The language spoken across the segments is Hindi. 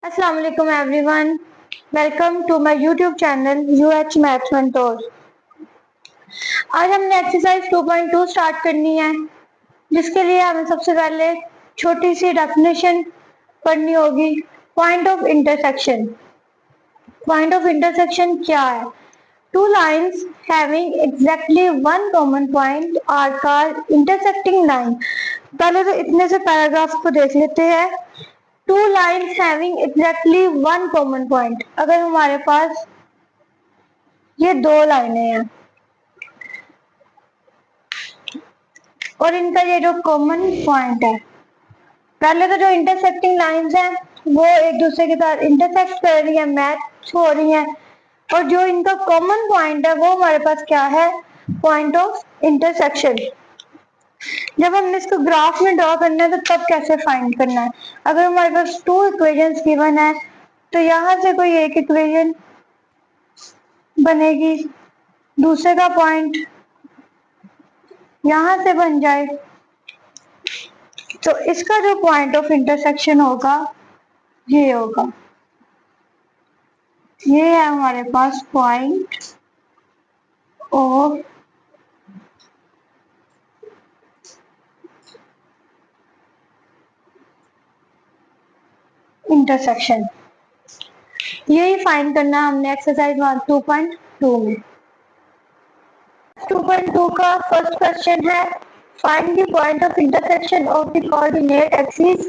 अस्सलाम वालेकुम everyone. Welcome to my YouTube channel uh maths mentor. आज हमने एक्सरसाइज 2.2 स्टार्ट करनी है, जिसके लिए हमें सबसे पहले छोटी सी डेफिनेशन पढ़नी होगी। Point of intersection. Point of intersection क्या है? Two lines having exactly one common point are called intersecting line. पहले तो इतने से पैराग्राफ को देख लेते हैं। Two lines having exactly one common point. अगर हमारे पास ये दो लाइनें हैं और इनका ये जो कॉमन पॉइंट है, पहले तो जो इंटरसेक्टिंग लाइंस हैं वो एक दूसरे के साथ इंटरसेक्ट कर रही है, मैच हो रही हैं, और जो इनका कॉमन पॉइंट है वो हमारे पास क्या है? Point of intersection. जब हमने इसको ग्राफ में ड्रॉ करना है तो तब कैसे फाइंड करना है? अगर हमारे पास टू इक्वेशंस गिवन है तो यहाँ से कोई एक इक्वेशन बनेगी, दूसरे का पॉइंट यहां से बन जाए, तो इसका जो पॉइंट ऑफ इंटरसेक्शन होगा ये होगा। ये है हमारे पास पॉइंट ऑफ इंटरसेक्शन। यही फाइंड करना हमने एक्सरसाइज 2.2 में। 2.2 का फर्स्ट क्वेश्चन है, find the point of intersection of the coordinate axis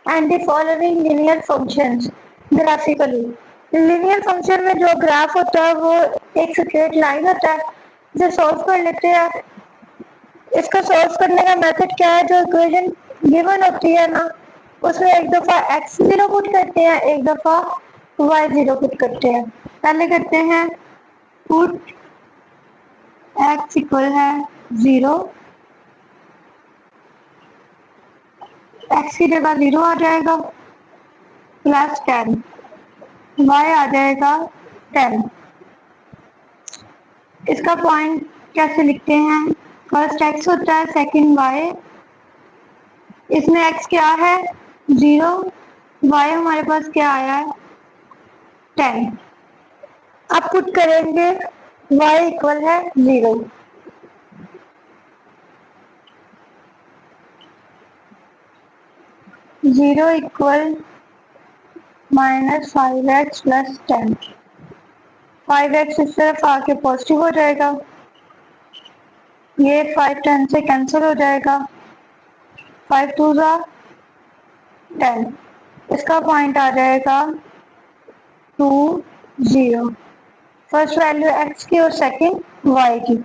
and the following linear functions graphically. Linear function में जो ग्राफ होता है वो एक स्ट्रेट लाइन होता है। इसे सॉल्व कर लेते हैं। इसका सॉल्व करने का मेथड क्या है? जो इक्वेशन गिवन होती है ना, उसमें एक दफा x0 पुट करते हैं, एक दफा y0 पुट करते हैं। पहले करते हैं पुट x इक्वल है 0, x की जगह 0 आ जाएगा, प्लस 10, y आ जाएगा 10। इसका पॉइंट कैसे लिखते हैं? फर्स्ट x होता है, सेकंड y। इसमें x क्या है? 0, y हमारे पास क्या आया है? 10। अब पुट करेंगे y इक्वल है 0। Zero equal -5x plus 10। 5x इस तरफ आके पॉजिटिव हो जाएगा, ये 5 10 से कैंसिल हो जाएगा, 5 2 ज़ा 10। इसका पॉइंट आ जाएगा 2 0। फर्स्ट वैल्यू x की और सेकंड y की।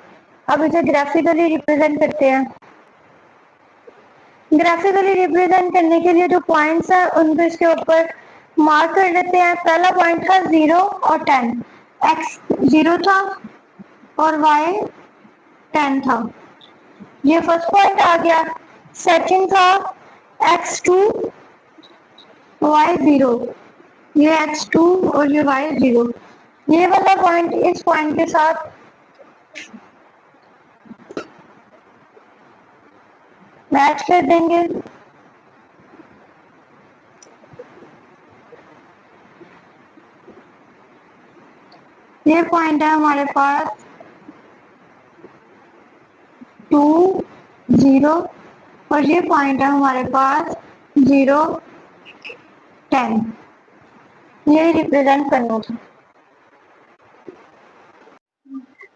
अब इसे ग्राफिकली रिप्रेजेंट करते हैं। ग्राफिकली रिप्रेजेंट करने के लिए जो पॉइंट्स हैं उनको इसके ऊपर मार्क कर लेते हैं। पहला पॉइंट था 0 और 10। x 0 था और y 10 था, ये फर्स्ट पॉइंट आ गया। सेकंड था x2 y0, ये x2 और ये y0। ये वाला पॉइंट इस पॉइंट के साथ मैच कर देंगे। ये पॉइंट है हमारे पास 2 0 और ये पॉइंट है हमारे पास 0 10। ये रिप्रेजेंट करना था।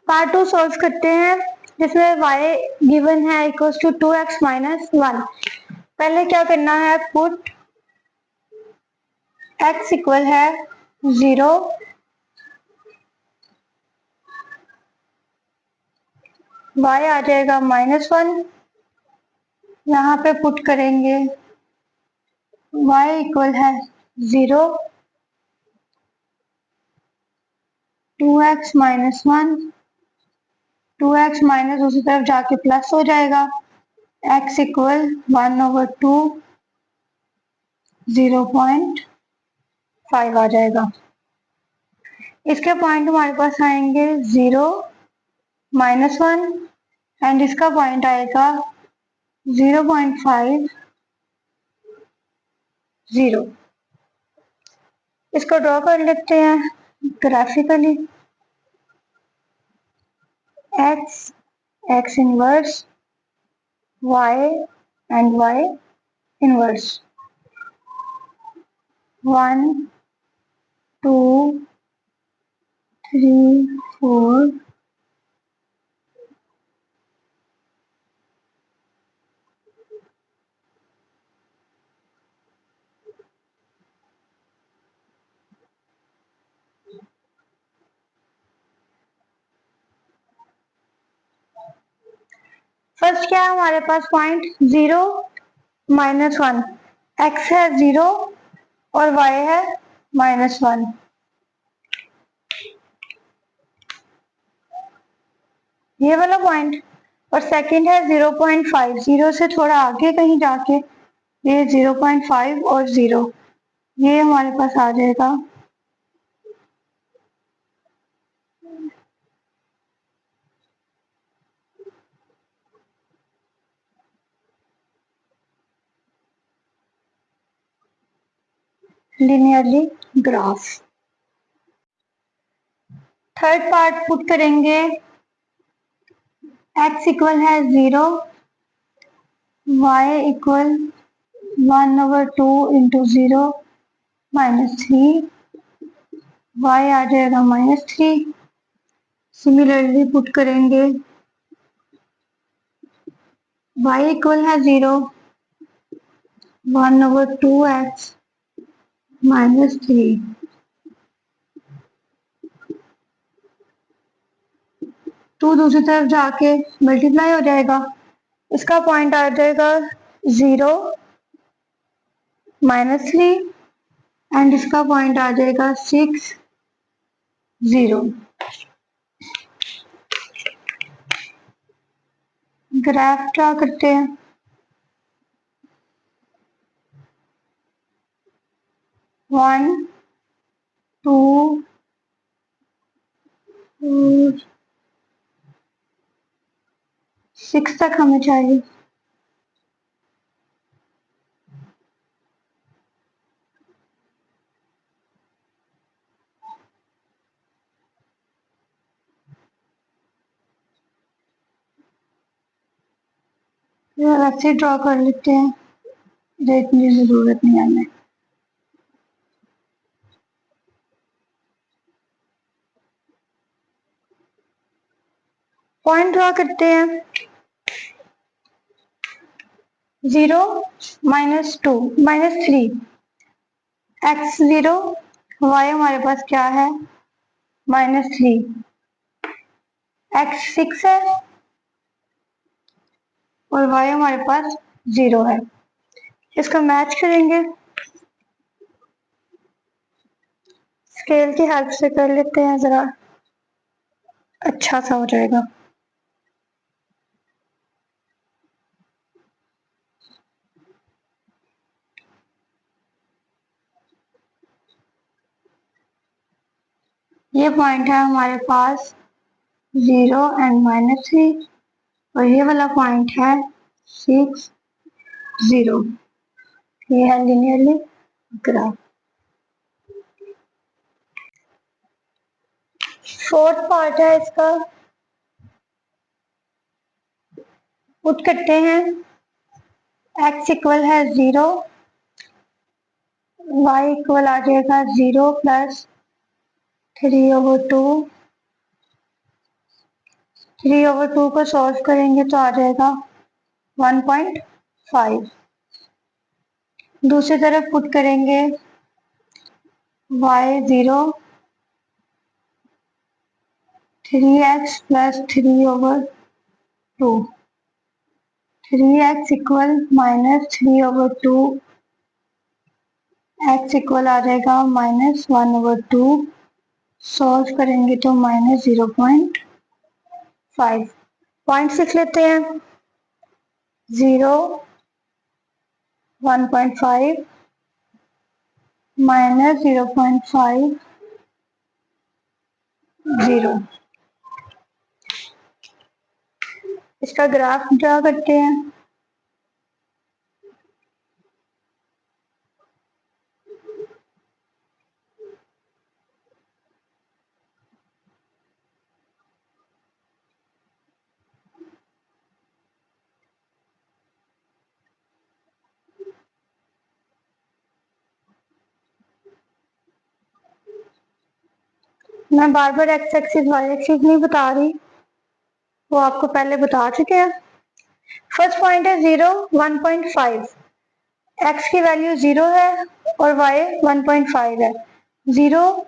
पार्ट 2 सॉल्व करते हैं, जिसमें y गिवन है इक्वल्स टू 2x माइनस 1। पहले क्या करना है? पुट x इक्वल है 0, y आ जाएगा -1। यहाँ पे पुट करेंगे y इक्वल है 0, 2x माइनस 1, 2x माइनस दूसरी तरफ जाके प्लस हो जाएगा, x इक्वल 1/2, 0.5 आ जाएगा। इसके पॉइंट हमारे पास आएंगे 0 -1 एंड इसका पॉइंट आएगा 0.5 0। इसको ड्रॉ कर लेते हैं graphically. x, x inverse, y and y inverse. 1, 2, 3, 4. First क्या है हमारे पास पॉइंट 0, -1। x है 0 और y है -1। ये वाला पॉइंट। और सेकंड है 0.5, 0 से थोड़ा आगे कहीं जाके ये 0.5 और 0, ये हमारे पास आ जाएगा। Linearly graph. Third part put करेंगे। x इक्वल है 0, y इक्वल 1/2 इंटू 0 -3, y आ जाएगा -3। सिमिलरली पुट करेंगे y इक्वल है 0, 1/2x -3। टू दूसरी तरफ जाके मल्टीप्लाई हो जाएगा। इसका पॉइंट आ जाएगा 0, -3 एंड इसका पॉइंट आ जाएगा 6, 0। ग्राफ ड्रा करते हैं। 1, 2, 4, 6 तक हमें चाहिए। वैसे ड्रॉ कर लेते हैं, इतनी जरूरत नहीं हमें। पॉइंट ड्रॉ करते हैं। 0, -2, -3, x 0, y हमारे पास क्या है -3, x 6 है और y हमारे पास 0 है। इसका मैच करेंगे, स्केल की हेल्प से कर लेते हैं, जरा अच्छा सा हो जाएगा। ये पॉइंट है हमारे पास 0 एंड -3 और ये वाला पॉइंट है 6, 0। ये है लिनियरली ग्राफ। फोर्थ पार्ट है इसका, पुट करते हैं। x इक्वल है 0, y इक्वल आ जाएगा 0 + 3/2। 3/2 को सॉल्व करेंगे तो आ जाएगा 1.5। दूसरी तरफ पुट करेंगे y 0, 3x + 3/2। 3x equal -3/2, x equal आ जाएगा -1/2। सॉल्व करेंगे तो -0.5। पॉइंट्स लिख लेते हैं। 0, 1.5 -0.5, 0। इसका ग्राफ ड्रा करते हैं। मैं बार बार एक्स एक्सिस वाई एक्सिस नहीं बता रही, वो आपको पहले बता चुके हैं। फर्स्ट पॉइंट है 0 1.5, एक्स की वैल्यू 0 है और वाई 1.5 है। 0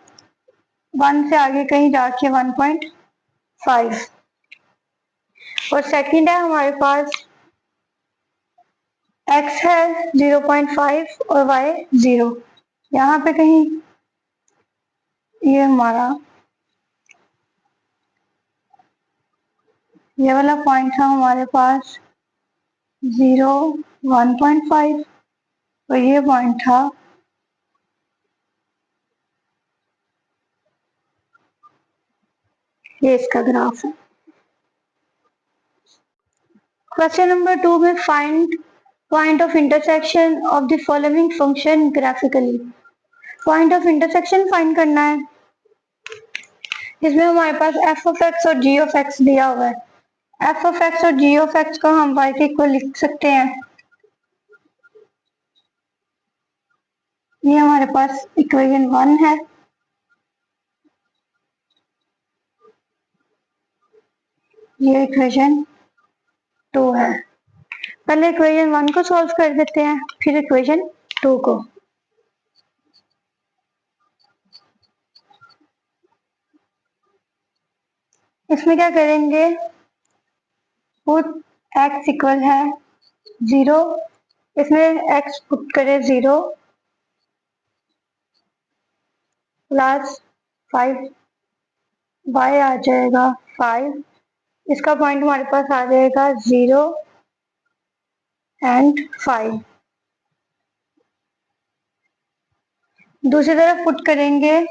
1 से आगे कहीं जाके 1.5। और सेकंड है हमारे पास x है 0.5 और y 0, यहाँ पे कहीं ये हमारा ये वाला पॉइंट था हमारे पास 0 1.5 और ये पॉइंट था ये इसका ग्राफ है। क्वेश्चन नंबर 2 में find point of intersection of the following function graphically. Point of intersection find करना है। इसमें हमारे पास एफ ऑफ एक्स और जी ऑफ एक्स दिया हुआ है। एफ ऑफ एक्स और जी ऑफ एक्स को हम वाई के इक्वल लिख सकते हैं। ये हमारे पास इक्वेशन 1 है। ये इक्वेशन 2 है। पहले इक्वेशन 1 को सॉल्व कर देते हैं, फिर इक्वेशन 2 को। इसमें क्या करेंगे, पुट x इक्वल है 0, इसमें x पुट करें 0 प्लस 5, y आ जाएगा 5, इसका पॉइंट हमारे पास आ जाएगा 0 एंड 5। दूसरी तरफ पुट करेंगे,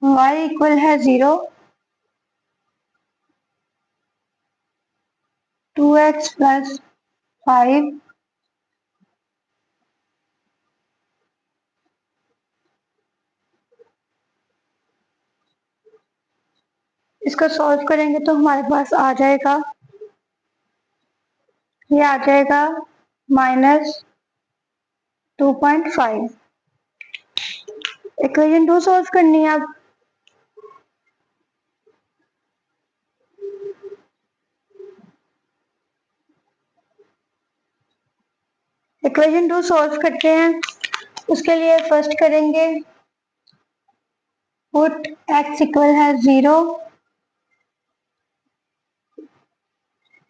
y इक्वल है 0, 2x प्लस 5, इसको सॉल्व करेंगे तो हमारे पास आ जाएगा, ये आ जाएगा -2.5। इक्वेशन 2 सॉल्व करनी है अब। इक्वेशन 2 सॉल्व करते हैं। उसके लिए फर्स्ट करेंगे, पुट x इक्वल है 0,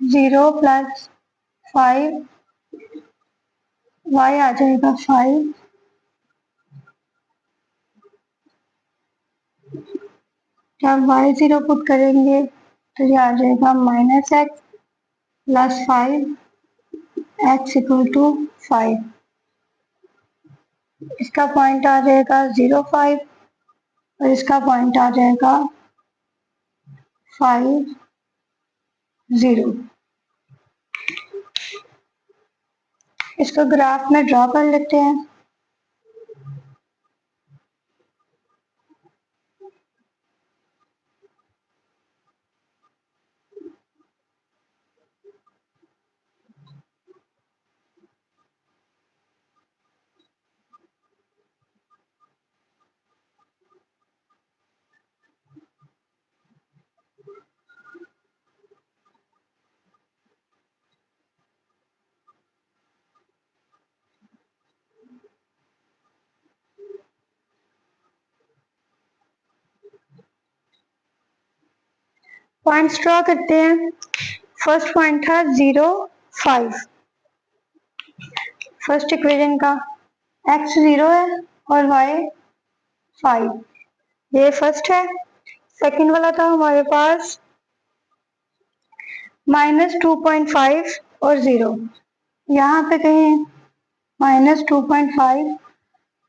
0 प्लस 5, y आ जाएगा 5, जब y 0 पुट करेंगे तो ये आ जाएगा -x plus 5, x equal to 5। इसका पॉइंट आ जाएगा 0 5 और इसका पॉइंट आ जाएगा 5 0। इसको ग्राफ में ड्रॉ कर लेते हैं। पॉइंट्स ड्रॉ करते हैं। फर्स्ट पॉइंट था 0 5, फर्स्ट इक्वेशन का x 0 है और y 5, ये फर्स्ट है। सेकंड वाला था हमारे पास -2.5 और 0, यहाँ पे कहीं -2.5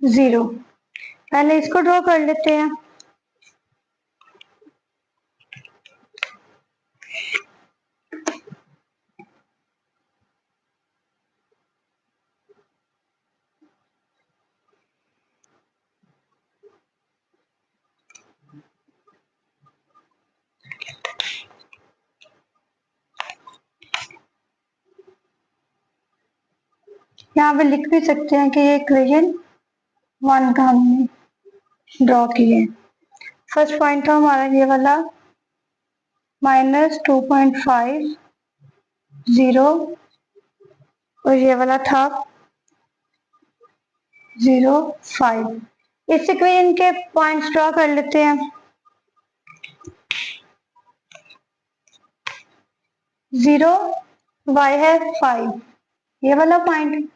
0, पहले इसको ड्रॉ कर लेते हैं। यहाँ पे लिख भी सकते हैं कि ये इक्वेशन 1 का हमने ड्रॉ किए। फर्स्ट पॉइंट था हमारा ये वाला -2.50 और ये वाला था 0.5। इस इक्वेशन के पॉइंट्स ड्रॉ कर लेते हैं। 0 y है 5, ये वाला पॉइंट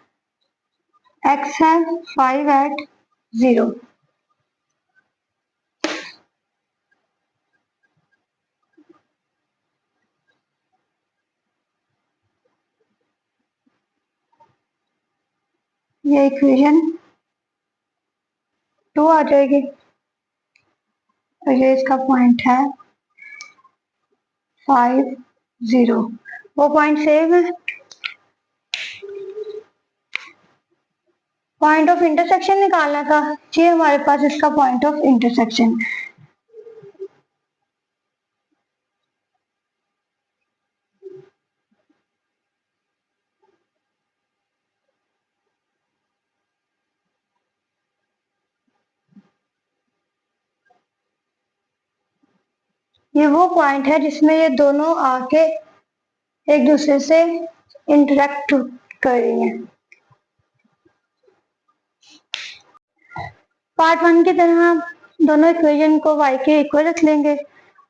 x है 5 एट 0। ये इक्वेशन 2 आ जाएगी और ये इसका पॉइंट है 5 0। वो पॉइंट सेम है। पॉइंट ऑफ इंटरसेक्शन निकालना था, ये हमारे पास इसका पॉइंट ऑफ इंटरसेक्शन। ये वो पॉइंट है जिसमें ये दोनों आके एक दूसरे से इंटरेक्ट कर रही हैं। पार्ट 1 की तरह दोनों इक्वेशन को y के इक्वल रख लेंगे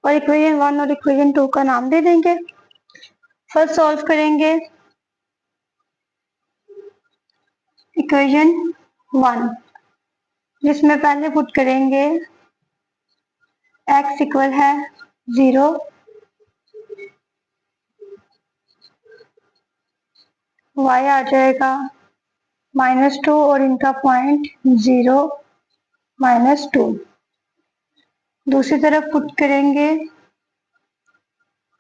और इक्वेशन 1 और इक्वेशन 2 का नाम दे देंगे। फर्स्ट सॉल्व करेंगे इक्वेशन 1, जिसमें पहले पुट करेंगे x इक्वल है 0, y आ जाएगा -2 और इनका पॉइंट 0 -2। दूसरी तरफ पुट करेंगे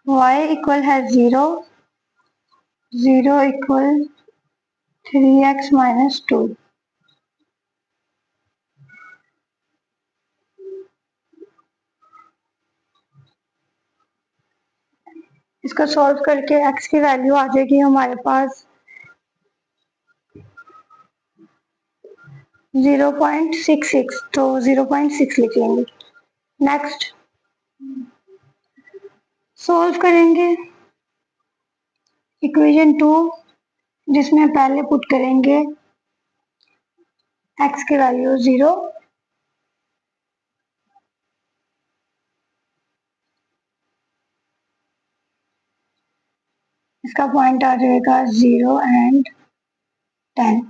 y इक्वल है 0, 0 इक्वल 3x -2। इसको सॉल्व करके x की वैल्यू आ जाएगी हमारे पास 0.66, तो 0.6 लिख लेंगे। नेक्स्ट सॉल्व करेंगे इक्वेशन 2, जिसमें पहले पुट करेंगे x की वैल्यू 0, इसका पॉइंट आ जाएगा 0 एंड 10।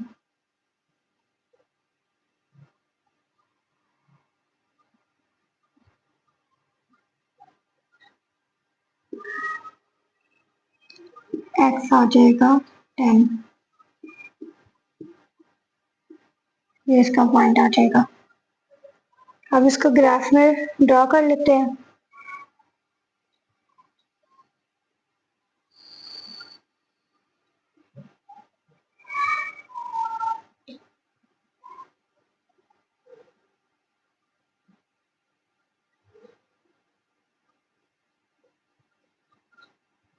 x आ जाएगा 10, ये इसका पॉइंट आ जाएगा। अब इसको ग्राफ में ड्रॉ कर लेते हैं।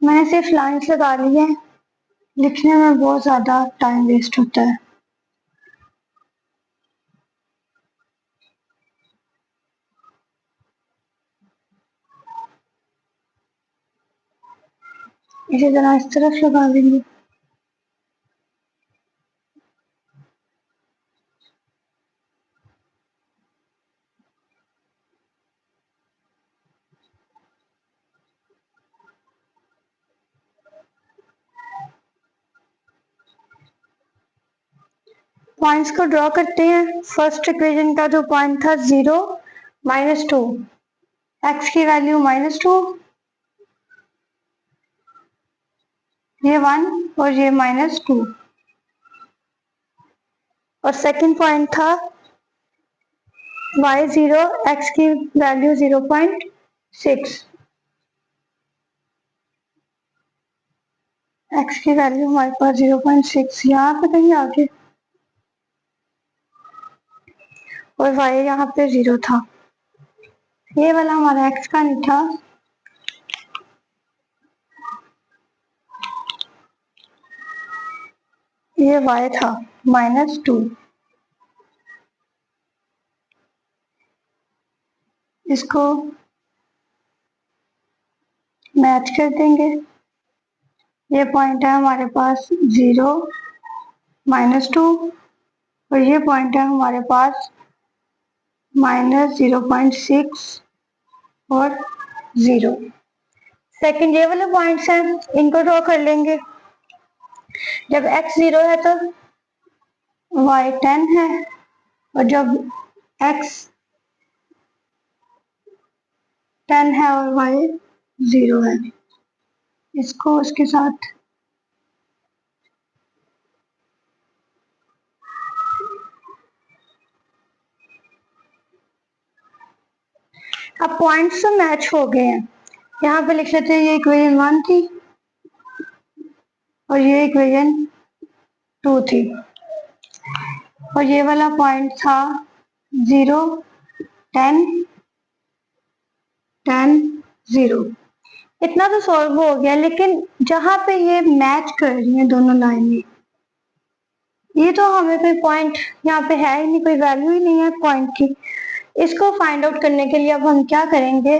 मैंने सिर्फ लाइन्स लगा ली है, लिखने में बहुत ज़्यादा टाइम वेस्ट होता है। इसी तरह इस तरफ लगा देंगे। पॉइंट्स को ड्रॉ करते हैं। फर्स्ट इक्वेशन का जो पॉइंट था 0 -2, x की वैल्यू -2, ये 1 और ये -2। और सेकंड पॉइंट था y0, x की वैल्यू 0.6, x की वैल्यू हमारे पास 0.6 यहाँ पे कहीं आगे, और y यहाँ पे 0 था। ये वाला हमारा x का नहीं था, ये y था -2। इसको मैच कर देंगे। ये पॉइंट है हमारे पास 0, -2 और ये पॉइंट है हमारे पास -0.6 और 0। सेकंड ये वाले पॉइंट्स हैं, इनको ड्रॉ कर लेंगे। जब x 0 है तो y 10 है और जब x 10 है और y 0 है, इसको उसके साथ अब पॉइंट्स तो मैच हो गए हैं। यहाँ पे लिख लेते हैं ये इक्वेशन 1 थी और ये इक्वेशन 2 थी और ये वाला पॉइंट था 0, 10, 10, 0। इतना तो सॉल्व हो गया, लेकिन जहां पे ये मैच कर रही हैं दोनों लाइनें, ये तो हमें कोई पॉइंट यहाँ पे है ही नहीं, कोई वैल्यू ही नहीं है पॉइंट की। इसको फाइंड आउट करने के लिए अब हम क्या करेंगे,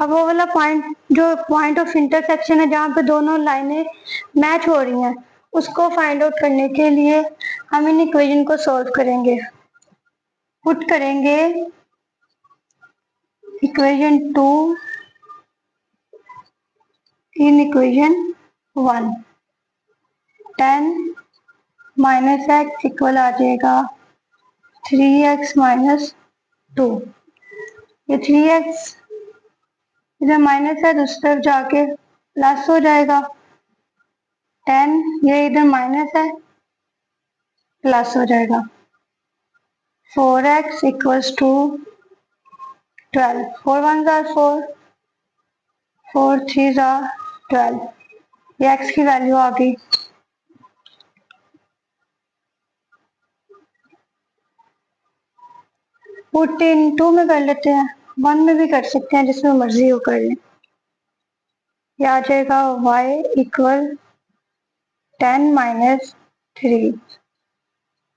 अब वो वाला पॉइंट जो पॉइंट ऑफ इंटरसेक्शन है जहाँ पे दोनों लाइनें मैच हो रही हैं, उसको फाइंड आउट करने के लिए हम इन इक्वेशन को सॉल्व करेंगे। पुट करेंगे equation 2 in equation 1। 10 minus x equal आ जाएगा 3x माइनस 2। ये 3x इधर माइनस है, दूसरी तरफ जाके प्लस हो जाएगा। 10 ये इधर माइनस है, प्लस हो जाएगा। 4x equals to 12। 4 1 are 4, 4 3 are 12। ये x की वैल्यू आ गई। पुट इन 2 में कर लेते हैं, 1 में भी कर सकते हैं, जिसमें मर्जी हो कर लें। ये आ जाएगा y इक्वल 10 माइनस 3,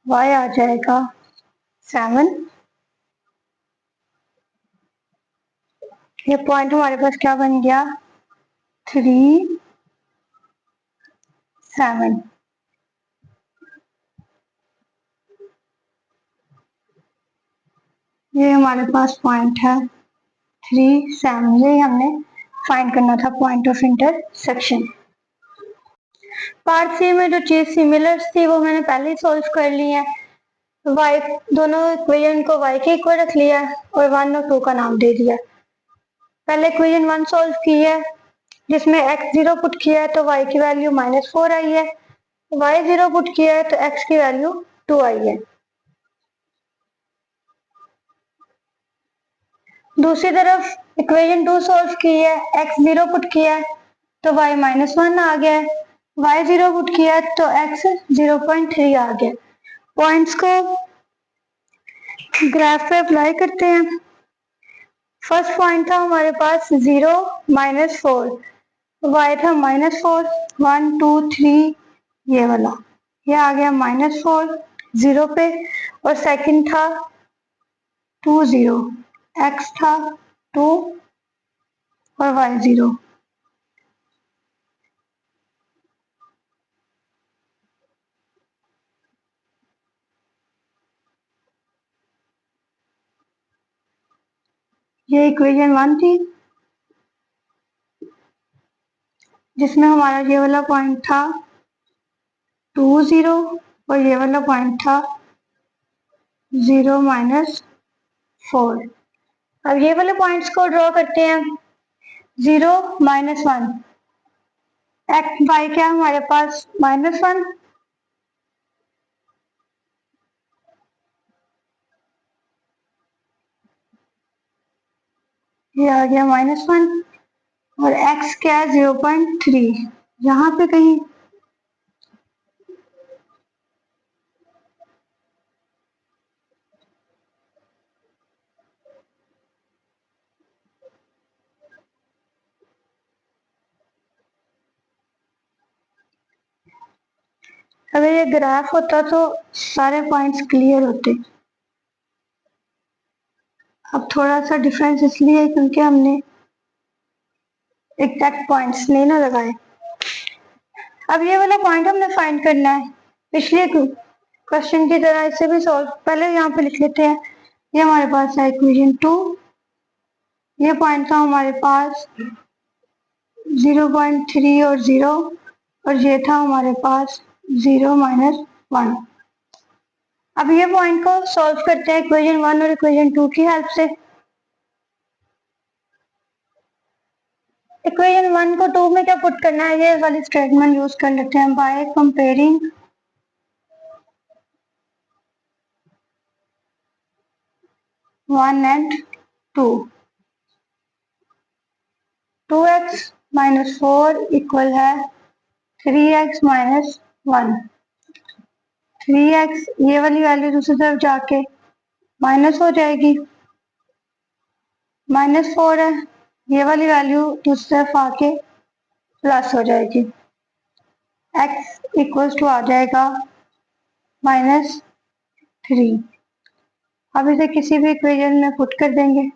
y आ जाएगा 7। ये पॉइंट हमारे पास क्या बन गया, 3, 7। ये हमारे पास पॉइंट है 3, 7। ये हमने फाइंड करना था point of intersection. Part C में जो चीज सिमिलर थी वो मैंने पहले ही सोल्व कर ली है। y दोनों इक्वेशन को y के इक्वल रख लिया और 1 और 2 का नाम दे दिया। पहले इक्वेशन 1 सोल्व की है जिसमें x 0 पुट किया है तो y की वैल्यू -4 आई है। y 0 पुट किया है तो x की वैल्यू 2 आई है। दूसरी तरफ इक्वेशन 2 सोल्व की है, x 0 पुट किया है तो y -1 आ गया है। y 0 पुट किया है तो x 0.3 आ गया। पॉइंट्स को ग्राफ पे अप्लाई करते हैं। फर्स्ट पॉइंट था हमारे पास 0, -4, y था -4, 1 2 3 ये वाला, ये आ गया -4 0 पे। और सेकंड था 2 0, x था 2 और y 0। ये इक्वेशन 1 थी जिसमें हमारा ये वाला पॉइंट था 2 0 और ये वाला पॉइंट था 0 -4। अब ये वाले पॉइंट्स को ड्रॉ करते हैं। 0 -1, एक्स वाई क्या हमारे पास -1, ये आ गया -1 और x क्या है 0.3, यहाँ पे कहीं अगर ये ग्राफ होता तो सारे पॉइंट्स क्लियर होते। अब थोड़ा सा डिफरेंस इसलिए क्योंकि हमने एग्जैक्ट पॉइंट्स नहीं ना लगाए। अब ये वाला पॉइंट हमने फाइंड करना है, पिछले क्वेश्चन की तरह इसे भी सॉल्व पहले यहाँ पे लिख लेते हैं। ये हमारे पास है इक्वेशन 2, ये पॉइंट था हमारे पास 0.3 और 0, और ये था हमारे पास 0 माइनस 1। अब ये पॉइंट को सॉल्व करते हैं इक्वेशन 1 और इक्वेशन 2 की हेल्प से। इक्वेशन 1 को 2 में क्या पुट करना है, ये वाली स्टेटमेंट यूज कर लेते हैं, by comparing 1 and 2। 2x minus 4 equal है 3x माइनस 1। 3x ये वाली वैल्यू दूसरी तरफ जाके माइनस हो जाएगी, -4 है, ये वाली वैल्यू दूसरी तरफ आके प्लस हो जाएगी, x इक्वल्स टू आ जाएगा -3। अब इसे किसी भी इक्वेशन में पुट कर देंगे,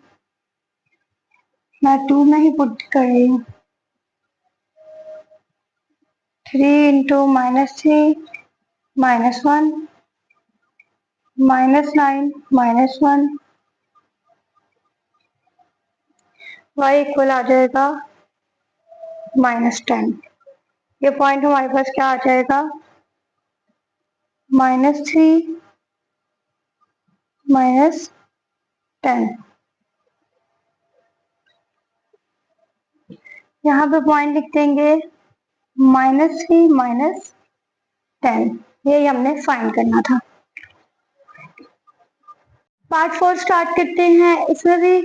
मैं 2 में ही पुट कर रही हूँ। 3 इंटू -3 -1 -9 -1 y इक्वल आ जाएगा -10। ये पॉइंट हमारे पास क्या आ जाएगा, -3 -10। यहाँ पे पॉइंट लिख देंगे -3 -10। ये हमने फाइंड करना था। पार्ट 4 स्टार्ट करते हैं। इसमें भी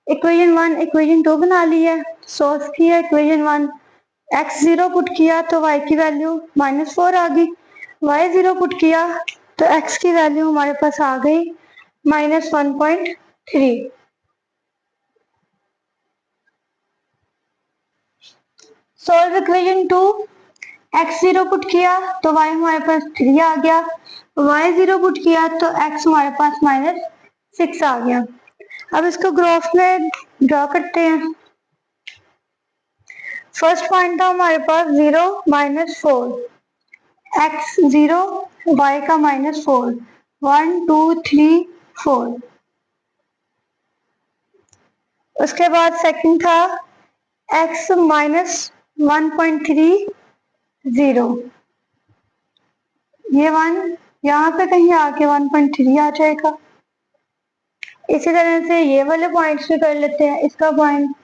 इक्वेशन 1 इक्वेशन 2 बना ली है, सोल्व किया इक्वेशन 1, x 0 पुट किया तो y की वैल्यू -4 आ गई, y 0 पुट किया तो x की वैल्यू हमारे पास आ गई -1.3। सोल्व इक्वेशन 2, x 0 पुट किया तो y हमारे पास 3 आ गया, y 0 पुट किया तो x हमारे पास -6 आ गया। अब इसको ग्राफ में ड्रॉ करते हैं। फर्स्ट पॉइंट था हमारे पास 0 -4, x 0 y का -4, 1 2 3 4। उसके बाद सेकंड था x -1.3 0, ये 1 यहाँ पे कहीं आके 1.3 आ जाएगा। इसी तरह से ये वाले पॉइंट्स भी कर लेते हैं। इसका पॉइंट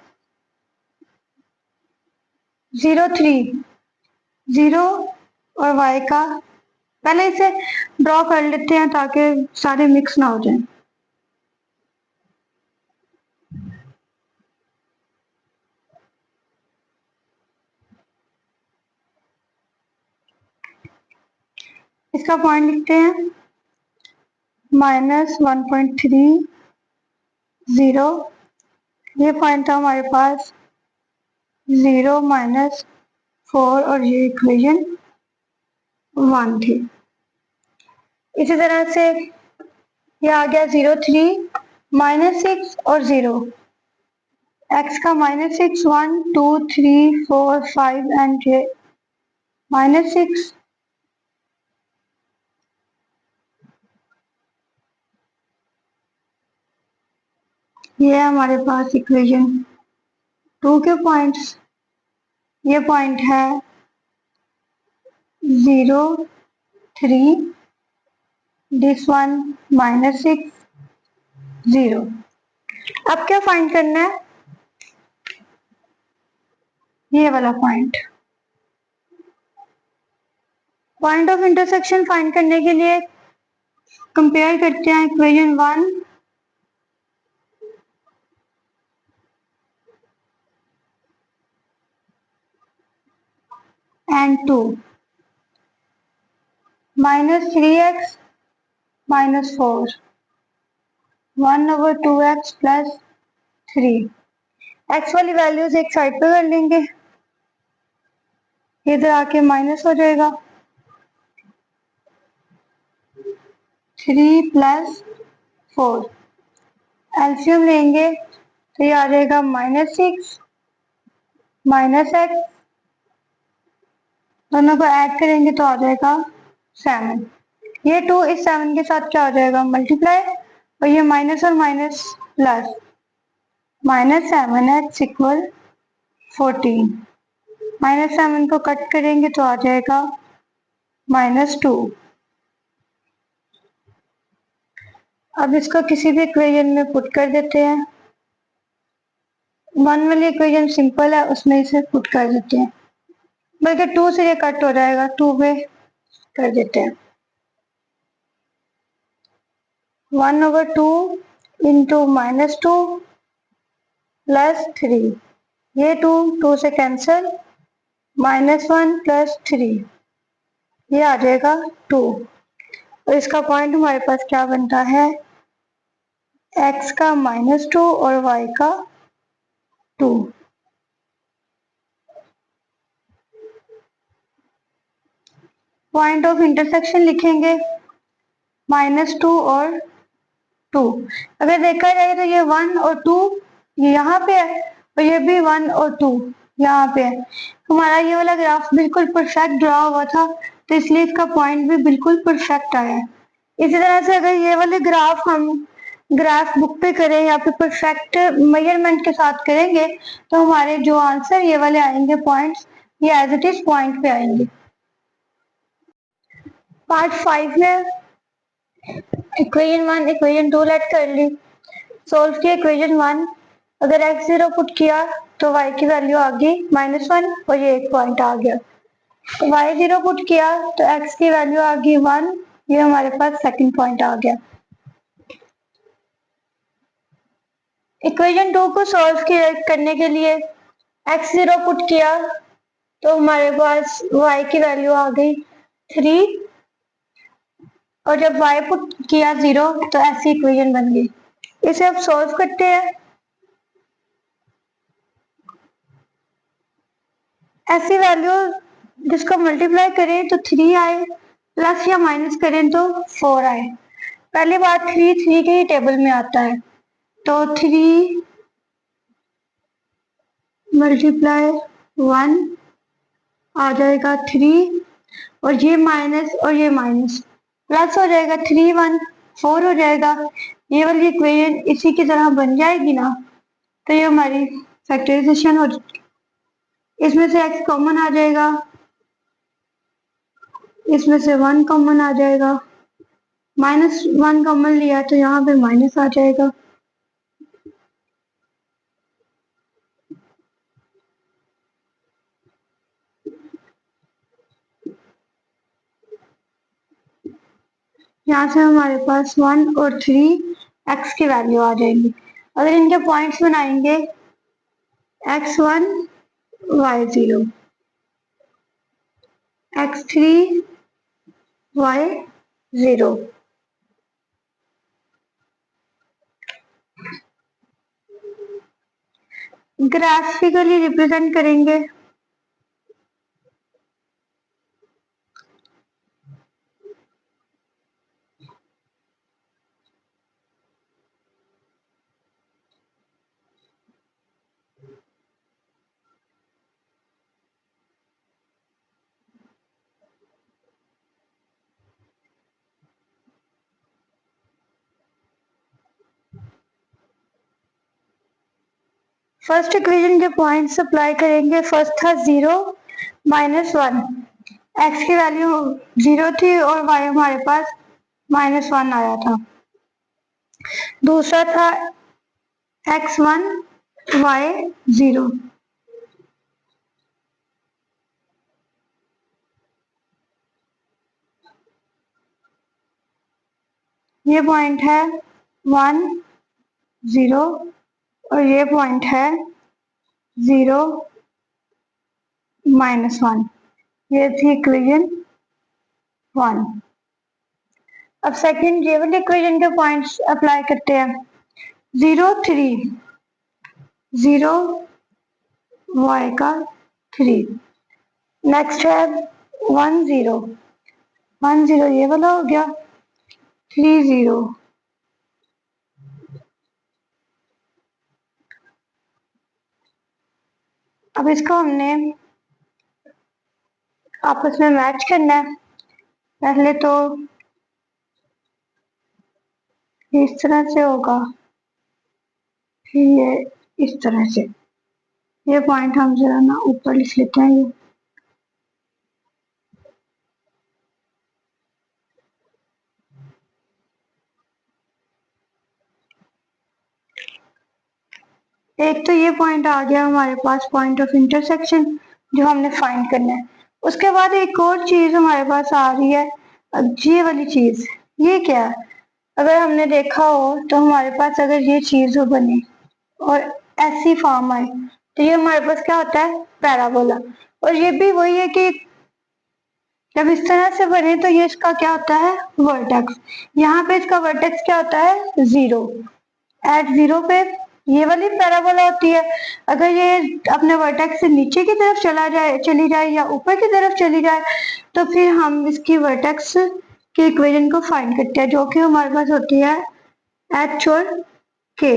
0 3 0 और y का, पहले इसे ड्रॉ कर लेते हैं ताकि सारे मिक्स ना हो जाएं। इसका पॉइंट लिखते हैं -1.3 0, ये पॉइंट था हमारे पास 0 -4 और ये इक्वेशन 1 थी। इसी तरह से ये आ गया 0 3 -6 और 0, x का -6 1 2 3 4 5 एंड ये -6। ये हमारे पास इक्वेशन 2 के पॉइंट्स। ये पॉइंट है 0 3, दिस वन -6 0। अब क्या फाइंड करना है, ये वाला point, point of intersection find करने के लिए कंपेयर करते हैं equation 1 and 2। -3x -4, 1/2x plus 3। x वाली वैल्यूज एक साइड पे कर लेंगे, इधर आके माइनस हो जाएगा, 3 + 4। एलसीएम लेंगे तो ये आ जाएगा -6 -x, दोनों को ऐड करेंगे तो आ जाएगा 7। ये 2 इस 7 के साथ क्या हो जाएगा, मल्टीप्लाई, और ये माइनस और माइनस प्लस, -7x इक्वल 14। -7 को कट करेंगे तो आ जाएगा -2। अब इसको किसी भी इक्वेशन में पुट कर देते हैं। 1 वाली इक्वेशन सिंपल है, उसमें इसे पुट कर देते हैं, बल्कि 2 से ये कट हो जाएगा, 2 पे कर देते हैं। 1/2 इंटू -2 +3, ये 2 से कैंसिल, -1 +3, ये आ जाएगा 2। और इसका पॉइंट हमारे पास क्या बनता है, x का -2 और y का 2। पॉइंट ऑफ इंटरसेक्शन लिखेंगे -2 और 2। अगर देखा जाए तो ये 1 और 2 ये यहाँ पे है, और ये भी 1 और 2 यहाँ पे है। हमारा ये वाला ग्राफ बिल्कुल परफेक्ट ड्रा हुआ था, तो इसलिए इसका पॉइंट भी बिल्कुल परफेक्ट आया है। इसी तरह से अगर ये वाले ग्राफ हम ग्राफ बुक पे करें या फिर परफेक्ट मेजरमेंट के साथ करेंगे, तो हमारे जो आंसर ये वाले आएंगे पॉइंट्स, ये एज इट इज पॉइंट पे आएंगे। पार्ट 5 में इक्वेशन 1 इक्वेशन 2 लेट कर ली, सोल्व किया इक्वेशन 1। अगर x0 पुट किया तो y की वैल्यू आ गई -1 और ये एक पॉइंट आ गया। तो y0 पुट किया तो x की वैल्यू आ गई 1, ये हमारे पास सेकंड पॉइंट आ गया। इक्वेशन 2 को सॉल्व करने के लिए x0 पुट किया तो हमारे पास y की वैल्यू आ गई 3, और जब y पुट किया 0 तो ऐसी इक्वेशन बन गई। इसे अब सॉल्व करते हैं। ऐसी वैल्यू जिसको मल्टीप्लाई करें तो 3 आए, प्लस या माइनस करें तो 4 आए। पहली बात 3 के ही टेबल में आता है, तो 3 मल्टीप्लाई 1 आ जाएगा 3, और ये माइनस और ये माइनस प्लस हो जाएगा, 3 1 4 हो जाएगा। ये वाली इक्वेशन इसी की तरह बन जाएगी ना, तो ये हमारी फैक्टराइजेशन हो जाएगी। इसमें से x कॉमन आ जाएगा, इसमें से 1 कॉमन आ जाएगा, -1 कॉमन लिया तो यहाँ पे माइनस आ जाएगा। यहाँ से हमारे पास 1 और 3 x की वैल्यू आ जाएंगी। अगर इनके पॉइंट्स बनाएंगे x1 y0, x3 y0, graphically represent करेंगे। फर्स्ट इक्वेशन के पॉइंट्स अप्लाई करेंगे। फर्स्ट था 0 -1, x की वैल्यू 0 थी और y हमारे पास -1 आया था। दूसरा था x1 y0, ये पॉइंट है 1 0 और ये पॉइंट है 0 -1। ये थी इक्वेशन 1। अब सेकंड ये वाली इक्वेशन के पॉइंट्स अप्लाई करते हैं। 0 3, 0 y का 3। नेक्स्ट है 1 0, 1 0 ये वाला हो गया, 3 0, अब इसको हमने आपस में मैच करना है। पहले तो इस तरह से होगा, फिर ये इस तरह से। ये पॉइंट हम जरा ना ऊपर लिख लेते हैं। ये एक तो ये पॉइंट आ गया हमारे पास, पॉइंट ऑफ इंटरसेक्शन, जो हमने फाइंड करना है। उसके बाद एक और चीज हमारे पास आ रही है, ये वाली चीज। ये क्या है? अगर हमने देखा हो तो हमारे पास अगर ये चीज हो बनी और ऐसी फॉर्म आए, तो ये हमारे पास क्या होता है? पैराबोला। और ये भी वही है कि जब इस तरह से बने तो ये इसका क्या होता है? वर्टेक्स। यहाँ पे इसका वर्टेक्स क्या होता है? 0। एट 0 पे ये वाली पैराबोला होती है। अगर ये अपने वर्टेक्स से नीचे की तरफ चली जाए या ऊपर की तरफ चली जाए, तो फिर हम इसकी वर्टेक्स की इक्वेशन को फाइंड करते हैं, जो कि हमारे पास होती है एच और के।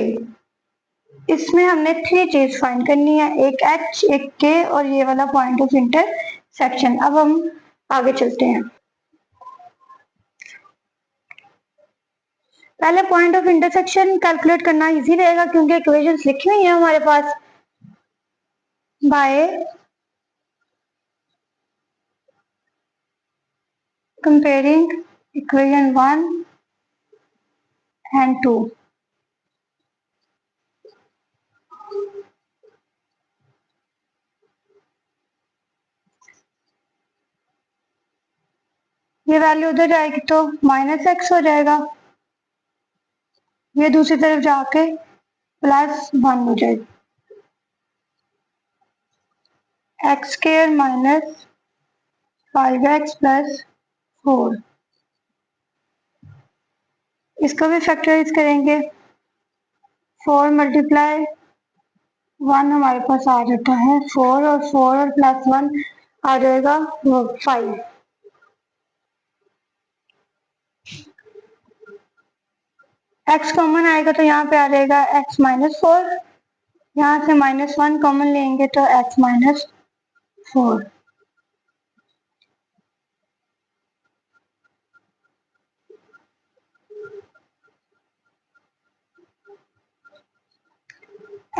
इसमें हमने 3 चीज फाइंड करनी है, एक एच, एक के और ये वाला पॉइंट ऑफ इंटरसेक्शन। अब हम आगे चलते हैं। पहले पॉइंट ऑफ इंटरसेक्शन कैलकुलेट करना इजी रहेगा, क्योंकि इक्वेशंस लिखी हुई है हमारे पास। बाय comparing equation 1 and 2, ये वैल्यू उधर जाएगी तो -x हो जाएगा, ये दूसरी तरफ जाके +1 हो जाएगी। X square minus 5x plus 4, इसको भी फैक्टराइज करेंगे। 4 मल्टीप्लाई 1 हमारे पास आ जाता है 4, और 4 और +1 आ जाएगा 5। x कॉमन आएगा तो यहाँ पे आ जाएगा x -4, यहाँ से -1 कॉमन लेंगे तो x -4।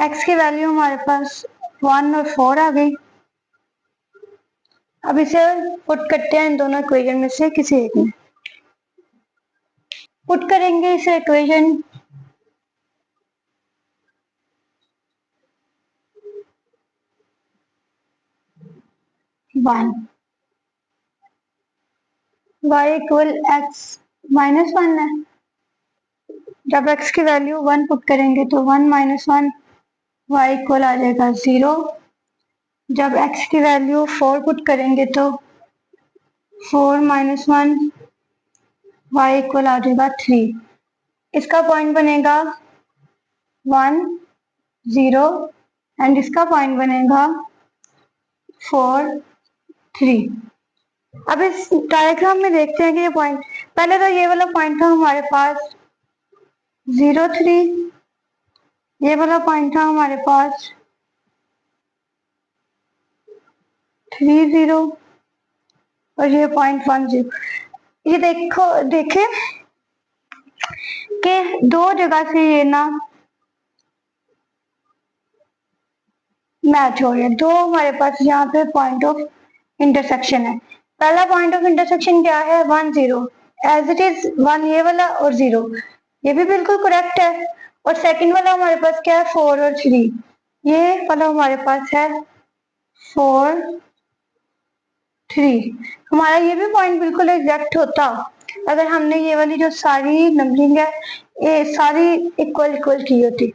x की वैल्यू हमारे पास 1 और 4 आ गई। अब इसे पुट करते हैं इन दोनों इक्वेशन में से किसी एक में। पुट करेंगे इसे इक्वेशन 1, y इक्वल x -1 है। जब x की वैल्यू 1 पुट करेंगे तो 1 -1 y इक्वल आ जाएगा 0। जब x की वैल्यू 4 पुट करेंगे तो 4 -1 y इक्वल आ जाएगा 3। इसका पॉइंट बनेगा 1 0 एंड इसका पॉइंट बनेगा 4 3। अब इस डायग्राम में देखते हैं कि ये पॉइंट, पहले तो ये वाला पॉइंट था हमारे पास 0 3, ये वाला पॉइंट था हमारे पास 3 0 और ये पॉइंट 1 0। ये देखें कि दो जगह से ये ना मैच हो रहे हैं। दो हमारे पास यहाँ पे पॉइंट ऑफ इंटरसेक्शन है। पहला पॉइंट ऑफ इंटरसेक्शन क्या है? 1 0, एज इट इज 1 ये वाला और 0, ये भी बिल्कुल करेक्ट है। और सेकंड वाला हमारे पास क्या है? 4 और 3, ये वाला हमारे पास है 4 3। हमारा ये भी पॉइंट बिल्कुल एग्जैक्ट होता अगर हमने ये वाली जो सारी नंबरिंग है ये सारी इक्वल इक्वल की होती।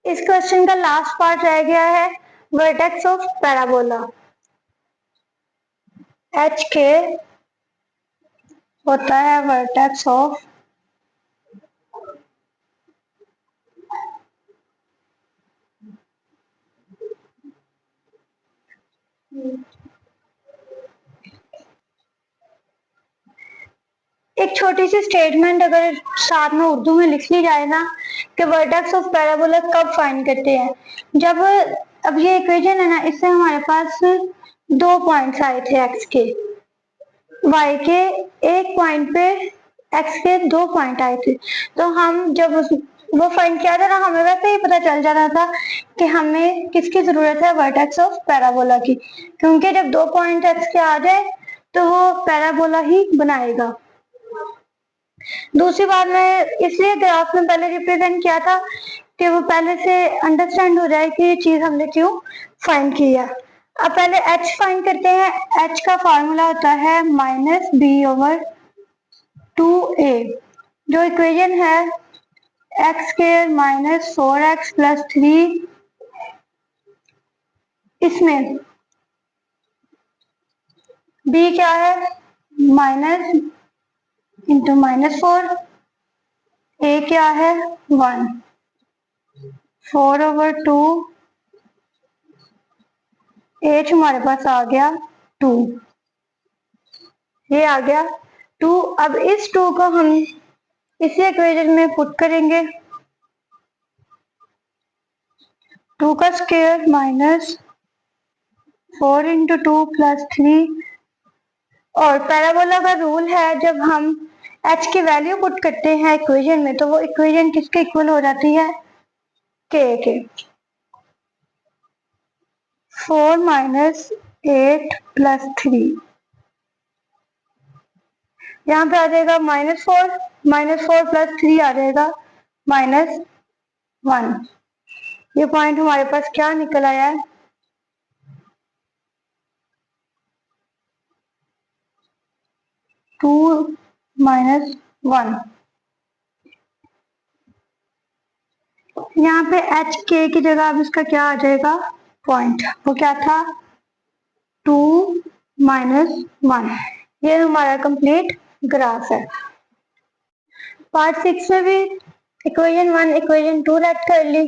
इस क्वेश्चन का लास्ट पार्ट रह गया है, वर्टेक्स ऑफ पैराबोला। एच के होता है वर्टेक्स ऑफ एक एक छोटी सी स्टेटमेंट अगर साथ में उर्दू में लिख ली जाए ना कि वर्टेक्स ऑफ पैराबोला कब फाइंड करते हैं, जब अब ये इक्वेशन है ना, इससे हमारे पास 2 पॉइंट्स आए थे एक्स के, वाई के एक पॉइंट पे एक्स के 2 पॉइंट आए थे। तो हम जब वो फाइंड किया था ना, हमें वैसे ही पता चल जाता था कि हमें किसकी जरूरत है, वर्टेक्स ऑफ पैराबोला की, क्योंकि जब 2 पॉइंट एक्स के आ जाए तो वो पैराबोला ही बनाएगा। दूसरी बात मैं इसलिए ग्राफ में पहले रिप्रेजेंट किया था कि वो पहले से अंडरस्टैंड हो जाए कि ये चीज हमने क्यों फाइंड की है। अब पहले h फाइंड करते हैं। h का फॉर्मूला होता है -b/2a, जो इक्वेशन है x² - 4x + 3, इसमें b क्या है, माइनस इंटू -4, a क्या है 1, 4/2, h हमारे पास आ गया 2, ये आ गया 2। अब इस 2 को हम इसी इक्वेशन में पुट करेंगे, 2 का स्क्वायर -4 × 2 + 3। और पैराबोला का रूल है, जब हम h की वैल्यू पुट करते हैं इक्वेशन में तो वो इक्वेशन किसके इक्वल हो जाती है, k के। 4 - 8 + 3, यहाँ पे आ जाएगा -4, -4 + 3 आ जाएगा -1। ये पॉइंट हमारे पास क्या निकल आया है, 2 - 1। यहाँ पे एच के की जगह अब इसका क्या आ जाएगा, पॉइंट, वो क्या था 2 - 1। ये हमारा कंप्लीट ग्राफ है। पार्ट 6 में भी इक्वेशन 1 इक्वेशन 2 रेड कर ली।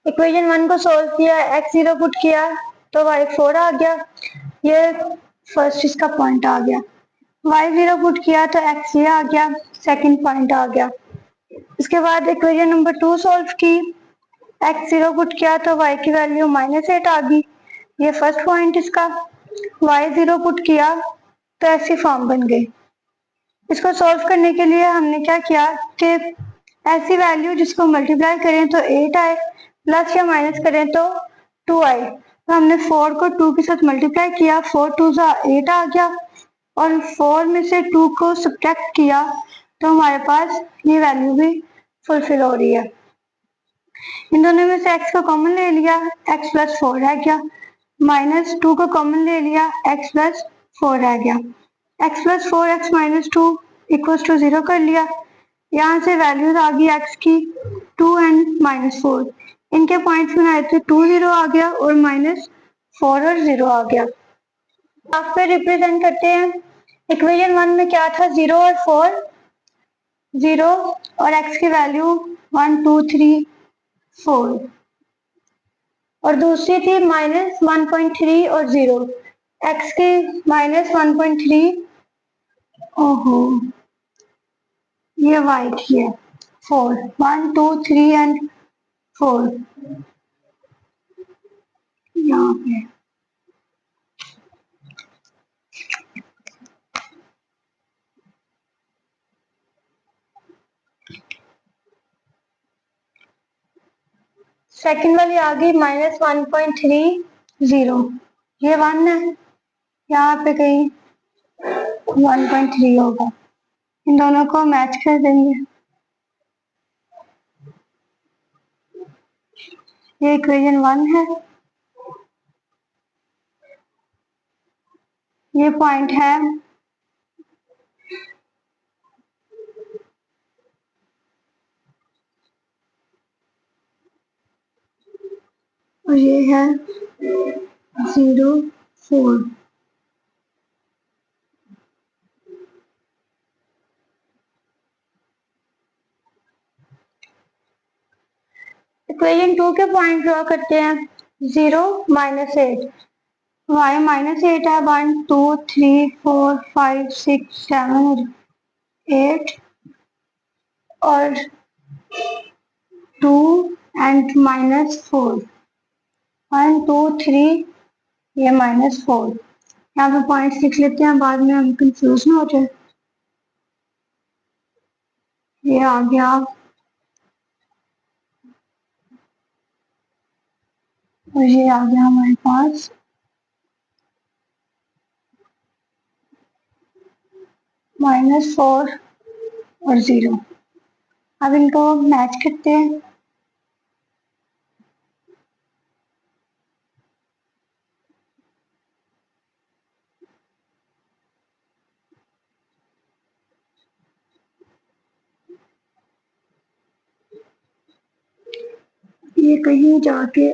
इक्वेशन 1 को सोल्व किया, x0 पुट किया तो y4 आ गया, ये फर्स्ट इसका पॉइंट आ गया। y0 पुट किया तो x ये आ गया, सेकंड पॉइंट आ गया। इसके बाद इक्वेशन नंबर 2 सोल्व की, x0 पुट किया तो y की वैल्यू -8 आ गई, ये फर्स्ट पॉइंट इसका। y0 पुट किया तो ऐसी फॉर्म बन गई। इसको सॉल्व करने के लिए हमने क्या किया कि ऐसी वैल्यू जिसको मल्टीप्लाई करें तो 8 आए, प्लस या माइनस करें तो 2 आए। तो हमने 4 को 2 के साथ मल्टीप्लाई किया, 4 2 8 आ गया, और 4 में से 2 को सब्ट्रैक्ट किया तो हमारे पास ये वैल्यू भी फुलफिल हो रही है। इन दोनों में से x को कॉमन ले लिया, x + 4 रह गया, -2 को कॉमन ले लिया, x + 4 रह गया, x + 4 x - 2 = 0 कर लिया। यहाँ से वैल्यूज आ गई x की 2 और -4, इनके पॉइंट्स बनाए थे 2 0 आ गया और -4 और 0 आ गया। आप फिर रिप्रेजेंट करते हैं, इक्वेशन 1 में क्या था, 0 और 4, 0 और x की वैल्यू 1 2 3 4, और दूसरी थी -1.3 और 0, x की -1.3, ओहो ये y की है 4, 1 2 3 एंड 4 यहाँ पे। सेकंड वाली आ गई -1.30, ये 1 है, यहाँ पे कहीं 1.3 होगा, इन दोनों को मैच कर देंगे। ये इक्वेशन 1 है, ये पॉइंट है, और ये है 0 4। इक्वेशन 2 के पॉइंट ड्रॉ करते हैं, 0 -8, y -8 है, 1 2 3 4 5 6 7, 8 और 2 एंड -4, 1 2 3, ये -4। यहाँ पे पॉइंट्स लिख लेते हैं, बाद में हम कंफ्यूज ना हो जाए। ये आ गया और ये आ गया हमारे पास -4 और 0। अब इनको मैच करते हैं। ये कहीं जाके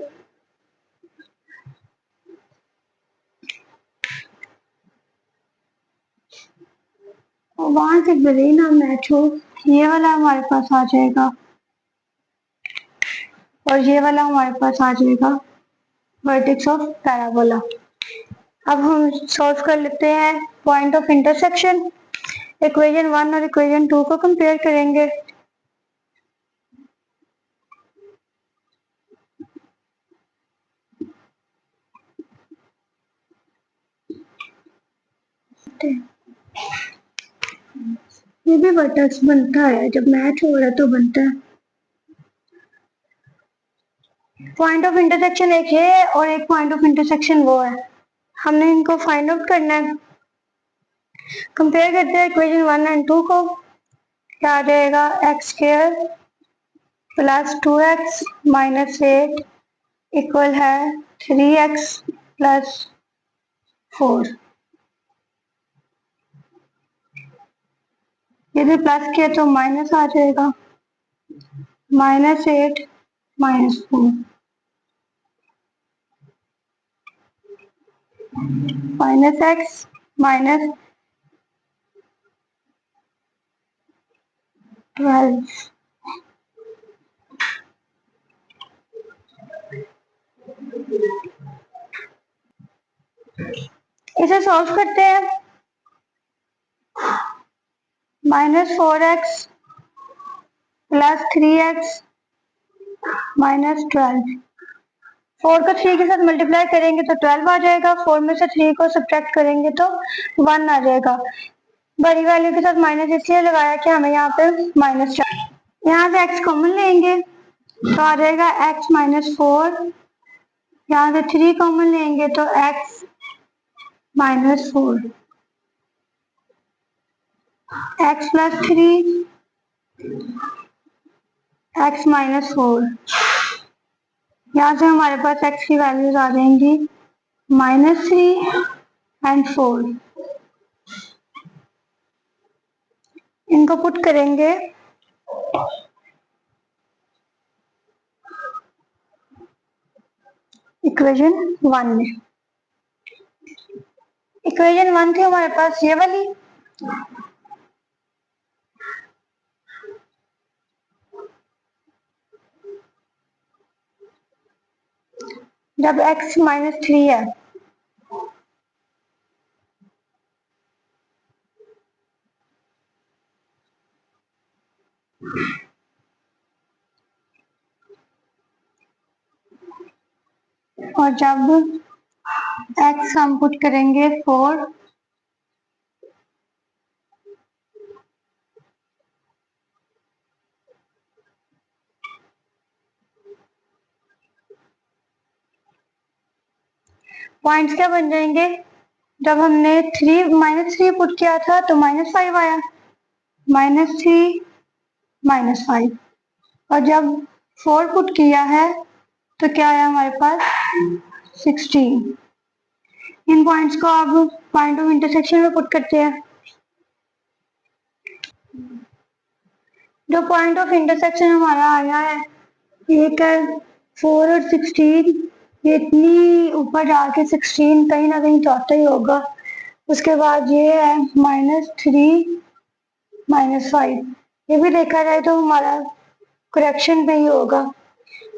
वहां से भले ही ना मैच हो, ये वाला हमारे पास आ जाएगा और ये वाला हमारे पास आ जाएगा वर्टेक्स ऑफ पैराबोला। अब हम सॉल्व कर लेते हैं पॉइंट ऑफ इंटरसेक्शन। इक्वेशन 1 और इक्वेशन 2 को कंपेयर करेंगे। ये भी वर्टेक्स बनता है, जब मैच हो रहा है तो बनता है। पॉइंट ऑफ इंटरसेक्शन एक ये है और एक पॉइंट ऑफ इंटरसेक्शन वो है। हमने इनको फाइंड आउट करना है। कंपेयर करते हैं इक्वेशन 1 एंड 2 को। क्या आ जाएगा, x² plus 2x minus 8 equal है 3x प्लस 4। यदि प्लस किया तो माइनस आ जाएगा, -8 -4 -x माइनस 12। इसे सॉल्व करते हैं। -4x plus 3x minus 12। 4 को 3 के साथ मल्टीप्लाई करेंगे तो 12 आ जाएगा। 4 में से 3 को सब्ट्रैक्ट करेंगे तो 1 आ जाएगा। बड़ी वैल्यू के साथ माइनस इसलिए लगाया कि हमें यहाँ पे माइनस चाहिए। यहाँ से x कॉमन लेंगे तो आ जाएगा x -4। यहाँ से 3 कॉमन लेंगे तो x -4, x प्लस 3 x -4। यहाँ से हमारे पास x की वैल्यूज आ जाएंगी -3 एंड 4। इनको पुट करेंगे इक्वेशन 1 में। इक्वेशन 1 थी हमारे पास ये वाली, जब x -3 है और जब x हम पुट करेंगे 4, पॉइंट्स क्या बन जाएंगे। जब हमने -3 पुट किया था तो -5 आया, -3 -5। और जब 4 पुट किया है तो क्या आया हमारे पास 16। इन पॉइंट्स को अब पॉइंट ऑफ इंटरसेक्शन में पुट करते हैं। जो पॉइंट ऑफ इंटरसेक्शन हमारा आया है, एक है 4 और 16। ये इतनी ऊपर जाके 16 कहीं ना कहीं चौथा ही होगा। उसके बाद ये है -3 -5। ये भी देखा जाए तो हमारा करेक्शन पे ही होगा।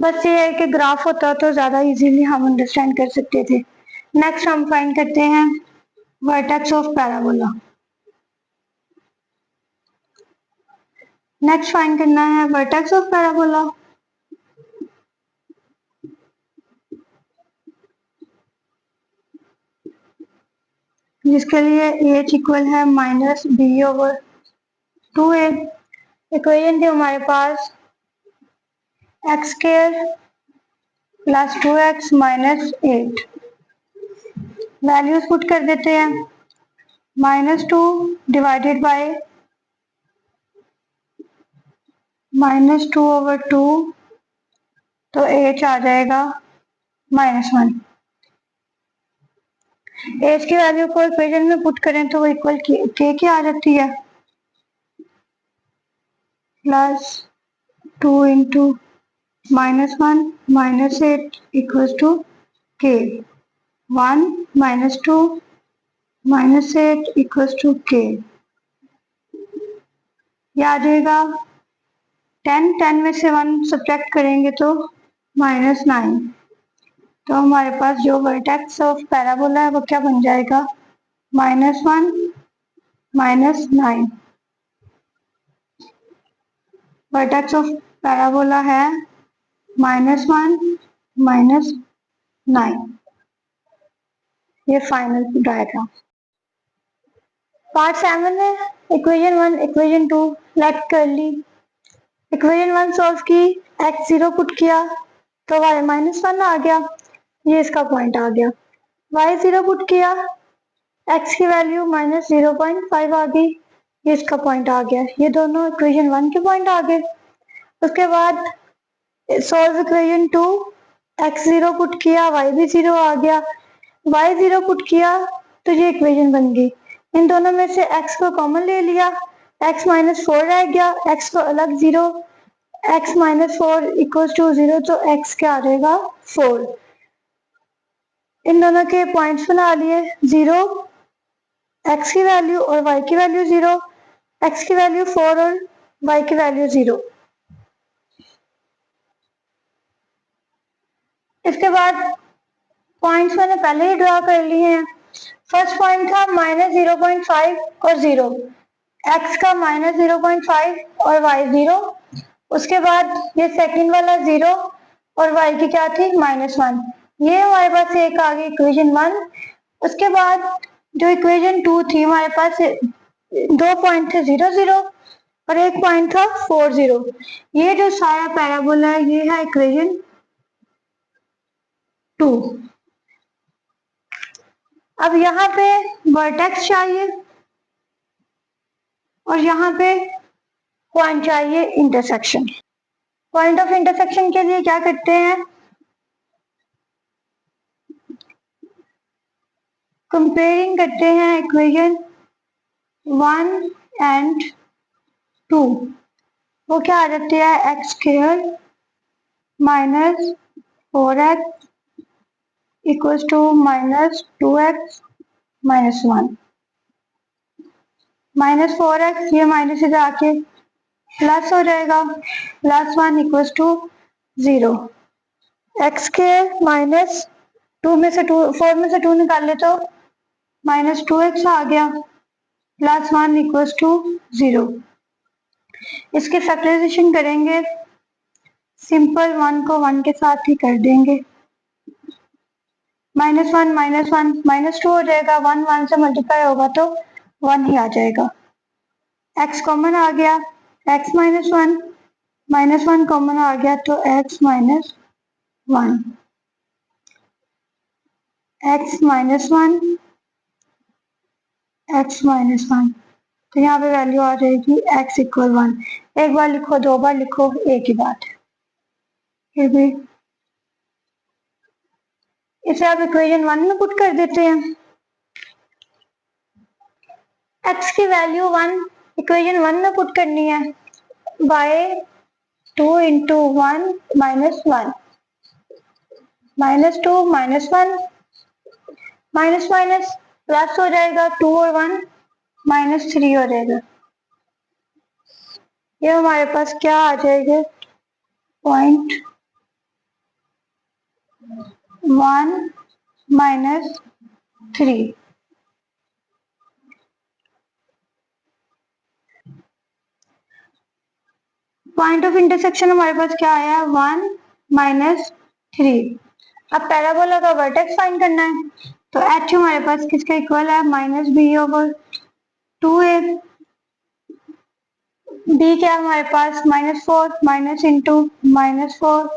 बस ये है कि ग्राफ होता तो ज्यादा इजीली हम अंडरस्टैंड कर सकते थे। नेक्स्ट हम फाइंड करते हैं vertex of parabola. Next find करना है वर्टेक्स ऑफ पैराबोला, जिसके लिए एच इक्वल है -b/2a। इक्वेशन थी हमारे पास x² + 2x - 8। वैल्यूज पुट कर देते हैं। -2 डिवाइडेड बाय -2/2, तो एच आ जाएगा -1। एच की वैल्यू को इक्वेशन में पुट करें तो वो इक्वल के की आ जाती है, +2 into -1 -8 equals to k। 1 -2 -8 equals to k। ये आ जाएगा 10 में से 1 सब्ट्रैक्ट करेंगे तो -9। तो हमारे पास जो वर्टेक्स ऑफ पैराबोला है वो क्या बन जाएगा, -1 -9। वर्टेक्स ऑफ पैराबोला है -1 -9। ये फाइनल डायग्राम। पार्ट 7 है इक्वेशन 1 इक्वेशन 2 लेट कर ली। इक्वेशन 1 सॉल्व की, x0 पुट किया तो y -1 आ गया, ये इसका पॉइंट आ गया। y0 पुट किया, x की वैल्यू -0.5 आ गई, ये इसका पॉइंट आ गया। ये दोनों इक्वेशन 1 के पॉइंट आ गए। उसके बाद सॉल्व इक्वेशन 2, x0 पुट किया, y भी 0 आ गया, y0 पुट किया तो ये इक्वेशन बन गई। इन दोनों में से x को कॉमन ले लिया, x -4 रह गया, x को अलग 0, x -4 इक्वल टू 0, तो x क्या आ जाएगा 4। इन दोनों के पॉइंट्स बना लिए, 0 x की वैल्यू और y की वैल्यू 0, x की वैल्यू 4 और y की वैल्यू 0। इसके बाद पॉइंट्स मैंने पहले ही ड्रा कर लिए हैं। फर्स्ट पॉइंट था -0.5 और 0, x का -0.5 और y 0। उसके बाद ये सेकंड वाला 0 और y की क्या थी -1। ये हमारे पास एक आ गई इक्वेशन 1। उसके बाद जो इक्वेशन 2 थी हमारे पास 2 पॉइंट थे 0 0 और एक पॉइंट था 4 0। ये जो सारा पैराबोला है ये है इक्वेशन 2। अब यहाँ पे वर्टेक्स चाहिए और यहाँ पे पॉइंट चाहिए इंटरसेक्शन। पॉइंट ऑफ इंटरसेक्शन के लिए क्या करते हैं, कंपेयरिंग करते हैं इक्वेशन 1 एंड 2। वो क्या आ जाती है, x² -4x equals to -2x -1। -4x ये माइनस इधर आके प्लस हो जाएगा, +1 इक्वल्स टू 0। x² -2 में से 2 4 में से 2 निकाल ले तो -2x आ गया, +1 इक्वल्स टू 0। इसकी फैक्टराइजेशन करेंगे, सिंपल 1 को 1 के साथ ही कर देंगे, -1 -1 -2 हो जाएगा, 1 1 से मल्टीप्लाई होगा तो 1 ही आ जाएगा। x कॉमन आ गया, x -1 -1 कॉमन आ गया तो x -1 x -1 x -1, तो यहाँ पे वैल्यू आ जाएगी x = 1। एक बार लिखो, दो बार लिखो, एक ही बात है। फिर भी इसे आप इक्वेशन 1 में पुट कर देते हैं। x की वैल्यू 1 इक्वेशन 1 में पुट करनी है, by 2 into 1 -1 -2 -1 minus minus plus हो जाएगा, 2 और 1 -3 हो जाएगा। ये हमारे पास क्या आ जाएगा, 0.1 -3। पॉइंट ऑफ इंटरसेक्शन हमारे पास क्या आया, 1 माइनस 3। अब पैराबोला का वर्टेक्स फाइंड करना है, तो एच हमारे पास किसके इक्वल है, minus B over 2a। B क्या है हमारे पास, -4, माइनस इंटू -4,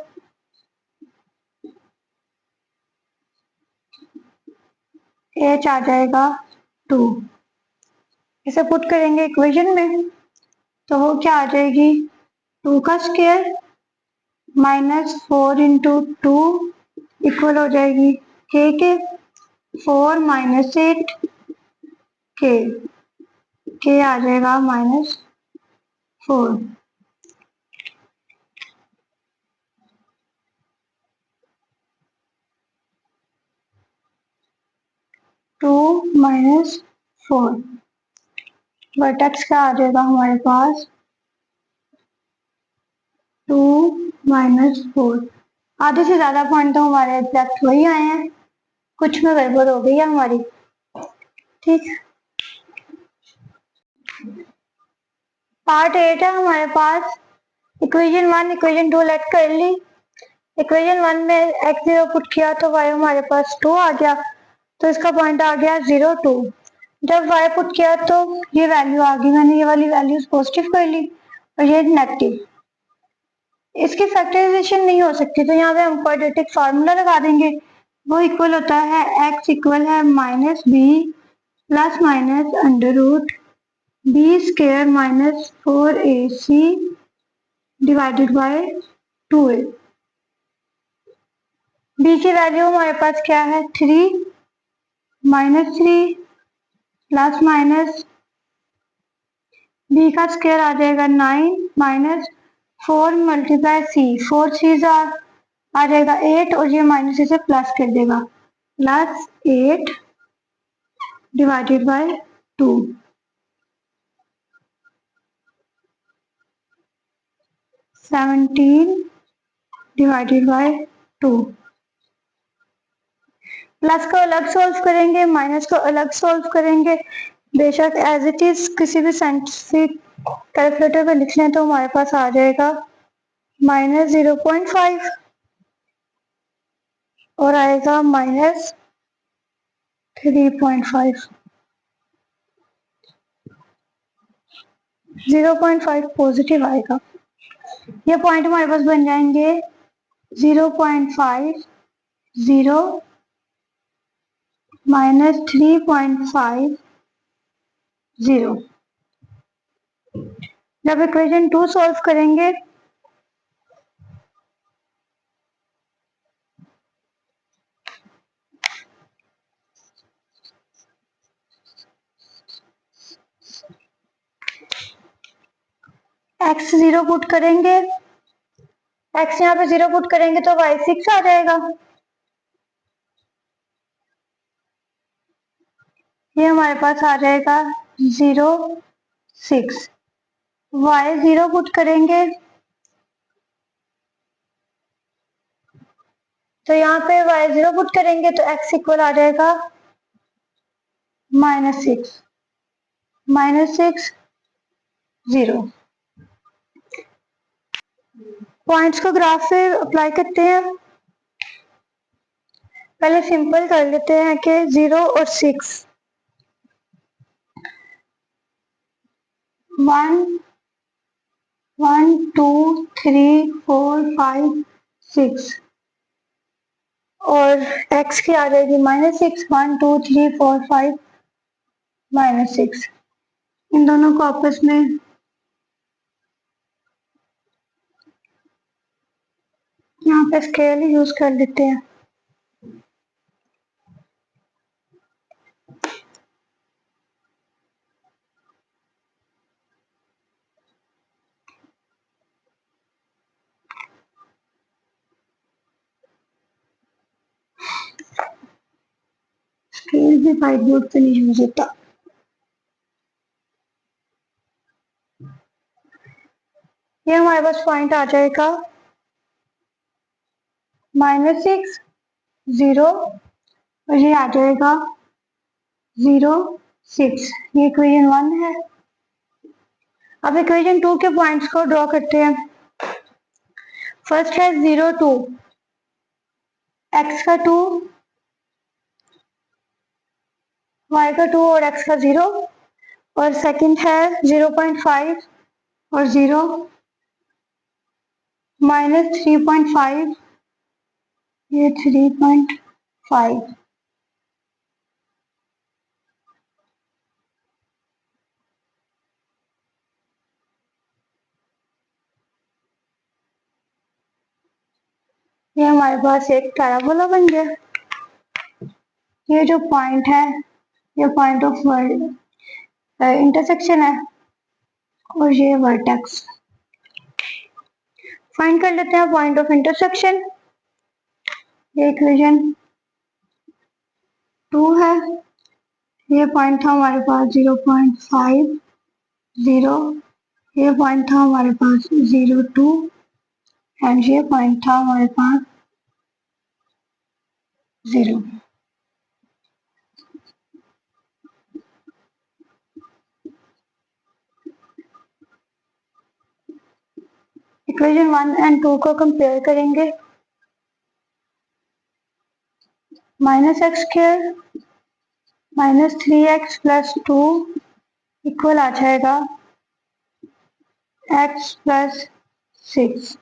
एच आ जाएगा 2। इसे पुट करेंगे इक्वेशन में, तो वो क्या आ जाएगी, 2 का स्क्वायर -4 इंटू 2 इक्वल हो जाएगी के 4 माइनस 8 के आ जाएगा -4। 2 माइनस 4 वर्टेक्स का आ जाएगा हमारे पास 2 माइनस 4। आधे से ज्यादा पॉइंट तो हमारे एग्जैक्ट वही आए हैं, कुछ में गड़बड़ हो गई है हमारी। ठीक, पार्ट 8 है हमारे पास। इक्वेशन 1 इक्वेशन 2 लेट कर ली। इक्वेशन 1 में x0 पुट किया तो y हमारे पास 2 आ गया, तो इसका पॉइंट आ गया 0 2। जब y पुट किया तो ये वैल्यू आ गई, मैंने ये वाली वैल्यूज पॉजिटिव कर ली और ये नेगेटिव। इसकी फैक्टराइजेशन नहीं हो सकती, तो यहाँ पे हम क्वाड्रेटिक फार्मूला लगा देंगे। वो इक्वल होता है x इक्वल है minus B plus minus under root B square minus 4ac divided by 2a। B की वैल्यू हमारे पास क्या है, 3 -3 प्लस माइनस बी का स्क्वायर आ जाएगा 9 माइनस 4 मल्टीप्लाई सी, 4 3 आ जाएगा 8 और ये माइनस इसे प्लस कर देगा, plus 8 divided by 2। 17 divided by 2। Plus को अलग सॉल्व करेंगे, माइनस को अलग सॉल्व करेंगे। बेशक एज इट इज किसी भी साइंटिफिक कैलकुलेटर पे लिख लें तो हमारे पास आ जाएगा -0.5 और आएगा -3.5। 0.5 पॉजिटिव आएगा। ये पॉइंट हमारे पास बन जाएंगे 0.5 0 -3.5 0। जब इक्वेशन 2 सॉल्व करेंगे x 0 पुट करेंगे, x यहाँ पे 0 पुट करेंगे तो y 6 आ जाएगा। ये हमारे पास आ जाएगा 0 6। y 0 पुट करेंगे तो यहाँ पे y 0 पुट करेंगे तो x इक्वल आ जाएगा -6 -6 0। पॉइंट्स को ग्राफ पे अप्लाई करते हैं। पहले सिंपल कर लेते हैं कि 0 और 6 1 1 2 3 4 5 6 और x की आ जाएगी -6 1 2 3 4 5 -6। इन दोनों को आपस में यहाँ पे स्केल यूज कर लेते हैं। स्केल भी व्हाइट बोर्ड पे नहीं यूज होता। ये हमारे पास पॉइंट आ जाएगा -6 0 और ये आ जाएगा 0 6। ये इक्वेशन 1 है। अब इक्वेशन 2 के पॉइंट्स को ड्रॉ करते हैं। फर्स्ट है 0 2, x का 2, y का 2 और x का 0, और सेकंड है 0.5 और 0, -3.5, ये 3.5। ये हमारे पास एक पैराबोला बन गया। ये जो पॉइंट है, ये पॉइंट ऑफ इंटरसेक्शन है, और ये वर्टेक्स। फाइंड कर लेते हैं पॉइंट ऑफ इंटरसेक्शन। ये इक्वेशन 2 है। ये पॉइंट था हमारे पास 0.5 0, ये पॉइंट था हमारे पास 0 2, एंड ये पॉइंट था हमारे पास 0। इक्वेशन 1 एंड 2 को कंपेयर करेंगे। -x² -3x + 2 इक्वल आ जाएगा x + 6।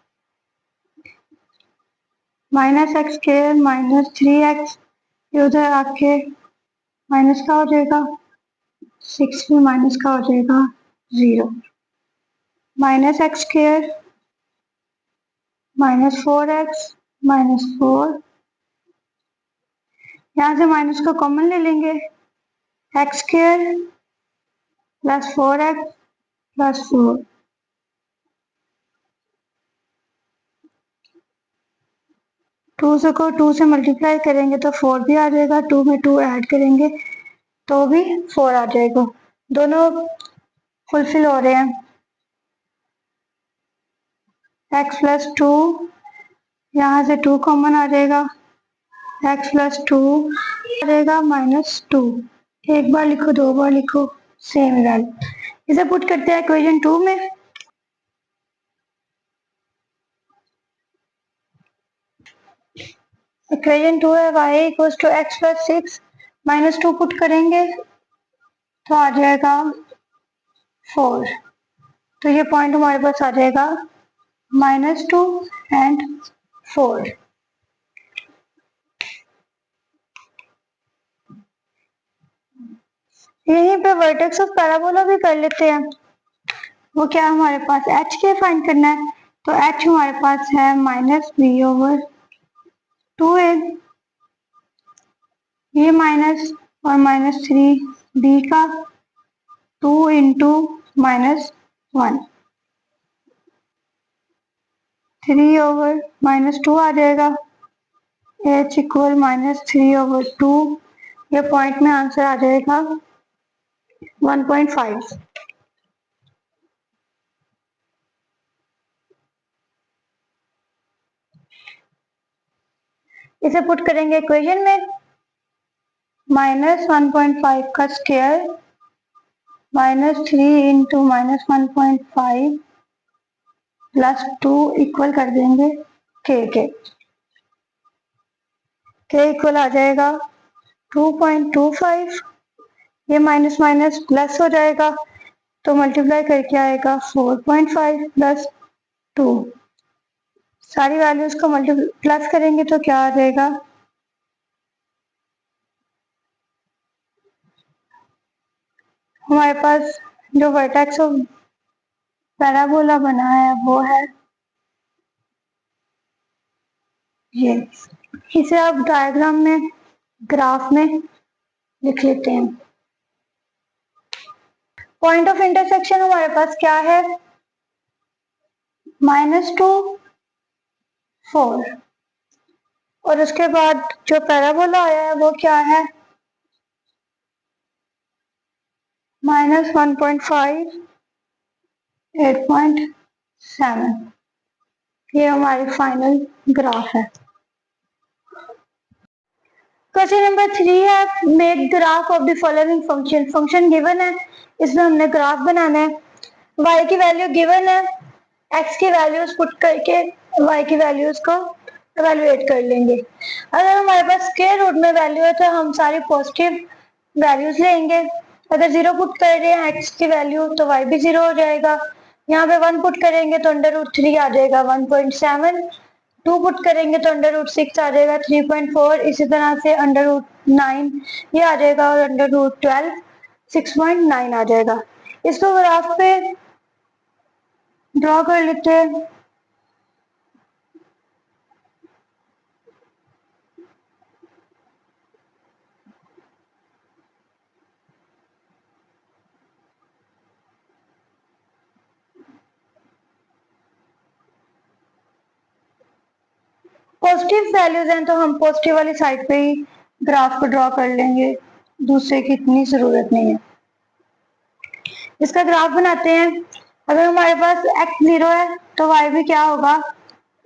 -x² -3x, ये उधर आके माइनस का हो जाएगा, 6 भी माइनस का हो जाएगा 0। -x² -4x -4, यहाँ से माइनस को कॉमन ले लेंगे, x² + 4x + 4, 2 से मल्टीप्लाई करेंगे तो 4 भी आ जाएगा, 2 में 2 ऐड करेंगे तो भी 4 आ जाएगा। दोनों फुलफिल हो रहे हैं। x + 2, यहाँ से 2 कॉमन आ जाएगा, x + 2 आ जाएगा -2। एक बार लिखो, दो बार लिखो, सेम वैल्यू। इसे पुट करते हैं इक्वेशन 2 में। इक्वेशन 2 है y = x + 6 -2, पुट करेंगे तो आ जाएगा 4। तो ये पॉइंट हमारे पास आ जाएगा -2 एंड 4। यहीं पे वर्टेक्स ऑफ पैराबोला भी कर लेते हैं। वो क्या हमारे पास h के फाइंड करना है, तो h हमारे पास है -b/2a। ये माइनस और -3 b का 2 × -1, 3/-2 आ जाएगा, h = -3/2। ये पॉइंट में आंसर आ जाएगा 1.5। इसे पुट करेंगे इक्वेशन में। -1.5 का स्क्वायर -3 × -1.5 + 2 इक्वल कर देंगे k इक्वल आ जाएगा 2.25। ये माइनस माइनस प्लस हो जाएगा तो मल्टीप्लाई करके आएगा 4.5 + 2। सारी वैल्यूज को प्लस करेंगे तो क्या आ जाएगा, हमारे पास जो वर्टेक्स ऑफ पैराबोला बना है वो है ये। इसे आप डायग्राम में, ग्राफ में लिख लेते हैं। पॉइंट ऑफ इंटरसेक्शन हमारे पास क्या है, -2 4, और उसके बाद जो पैराबोला आया है वो क्या है, -1.5 8.7। ये हमारी फाइनल ग्राफ है। क्वेश्चन नंबर 3 है, make graph of the following function. Function given है, इसमें हमने ग्राफ बनाना है। y की वैल्यू गिवन है, x की वैल्यूज पुट करके y की वैल्यूज को एवेलुएट कर लेंगे। अगर हमारे पास स्क्वायर रूट में वैल्यू है तो हम सारी पॉजिटिव वैल्यूज लेंगे। अगर 0 पुट कर रहे हैं x की वैल्यू तो y भी 0 हो जाएगा। यहाँ पे 1 पुट करेंगे तो √3 आ जाएगा 1.7। 2 पुट करेंगे तो √6 आ जाएगा 3.4। इसी तरह से √9 ये आ जाएगा और √12 6.9 आ जाएगा। इसको ग्राफ पे ड्रॉ कर लेते हैं। पॉजिटिव वैल्यूज हैं तो हम पॉजिटिव वाली साइड पे ही ग्राफ को ड्रॉ कर लेंगे, दूसरे की इतनी जरूरत नहीं है। इसका ग्राफ बनाते हैं। अगर हमारे पास x 0 है तो y भी क्या होगा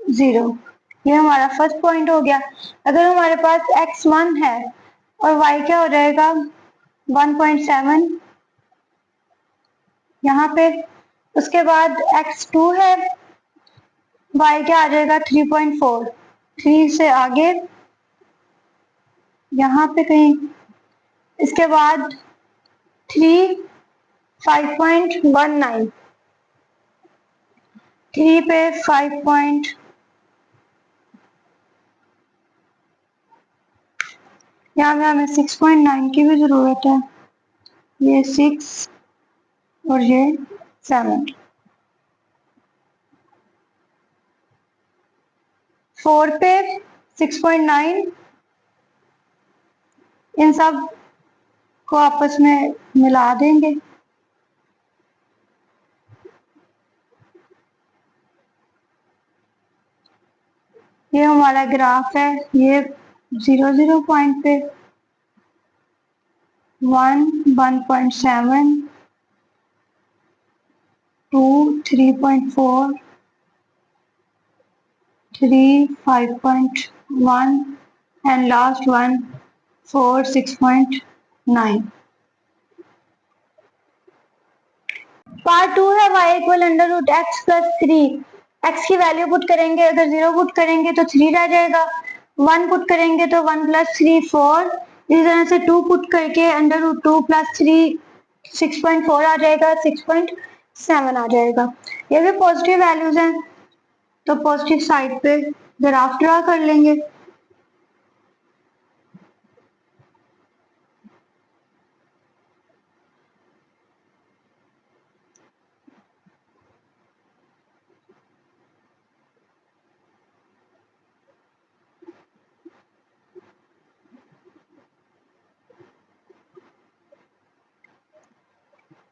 0। ये हमारा फर्स्ट पॉइंट हो गया। अगर हमारे पास x 1 है और y क्या हो जाएगा 1.7 यहाँ पे। उसके बाद x 2 है, y क्या आ जाएगा 3.4। 3 से आगे यहाँ पे कहीं। इसके बाद 3 5.19। 3 पे 5 यहाँ पे हमें 6.9 की भी जरूरत है। ये 6 और ये 7। 4 पे 6.9। इन सब को आपस में मिला देंगे। ये हमारा ग्राफ है। ये 0 पॉइंट पे 1.7 2 3.4 3 5.1 and last one 4 6.9। पार्ट 2 है y equal √x plus 3। x की वैल्यू पुट करेंगे। अगर 0 पुट करेंगे तो 3 रह जाएगा। 1 पुट करेंगे तो 1 प्लस 3 4। इसी तरह से 2 पुट करके √2 प्लस 3 6.4 आ जाएगा 6.7 आ जाएगा। ये भी पॉजिटिव वैल्यूज हैं तो पॉजिटिव साइड पे ग्राफ ड्रा कर लेंगे।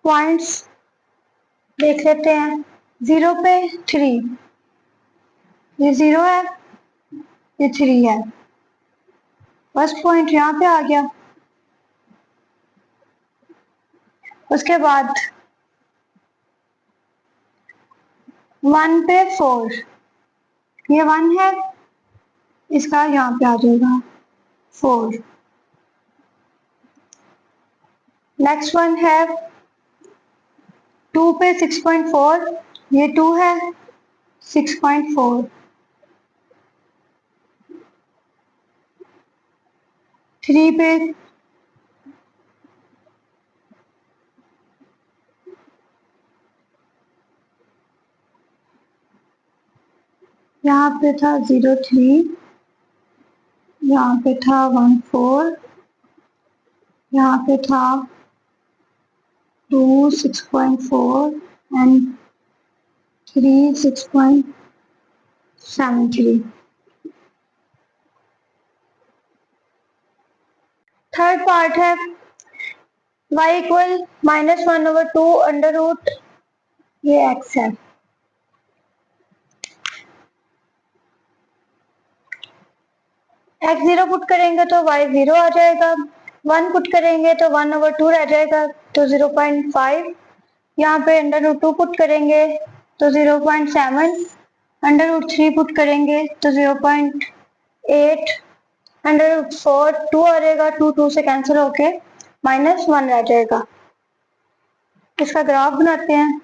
पॉइंट्स देख लेते हैं। 0 पे 3, ये 0 है, ये 3 है। फर्स्ट पॉइंट यहाँ पे आ गया। उसके बाद 1 पे 4, ये 1 है, इसका यहाँ पे आ जाएगा 4। नेक्स्ट वन है 2 पे 6.4, ये 2 है 6.4। 3 पे यहाँ पे था 0.3, यहाँ पे था 1.4, यहाँ पे था 2 6.4 एंड 3 6.73। थर्ड पार्ट है y इक्वल -1/2 अंडर रूट, ये x है। x 0 पुट करेंगे तो y 0 आ जाएगा। 1 पुट करेंगे तो 1/2 रह जाएगा तो 0.5। यहाँ पे √2 पुट करेंगे तो 0.7। √3 पुट करेंगे तो 0.8। √4 2 आ जाएगा, 2 से कैंसिल होके -1 रह जाएगा। इसका ग्राफ बनाते हैं।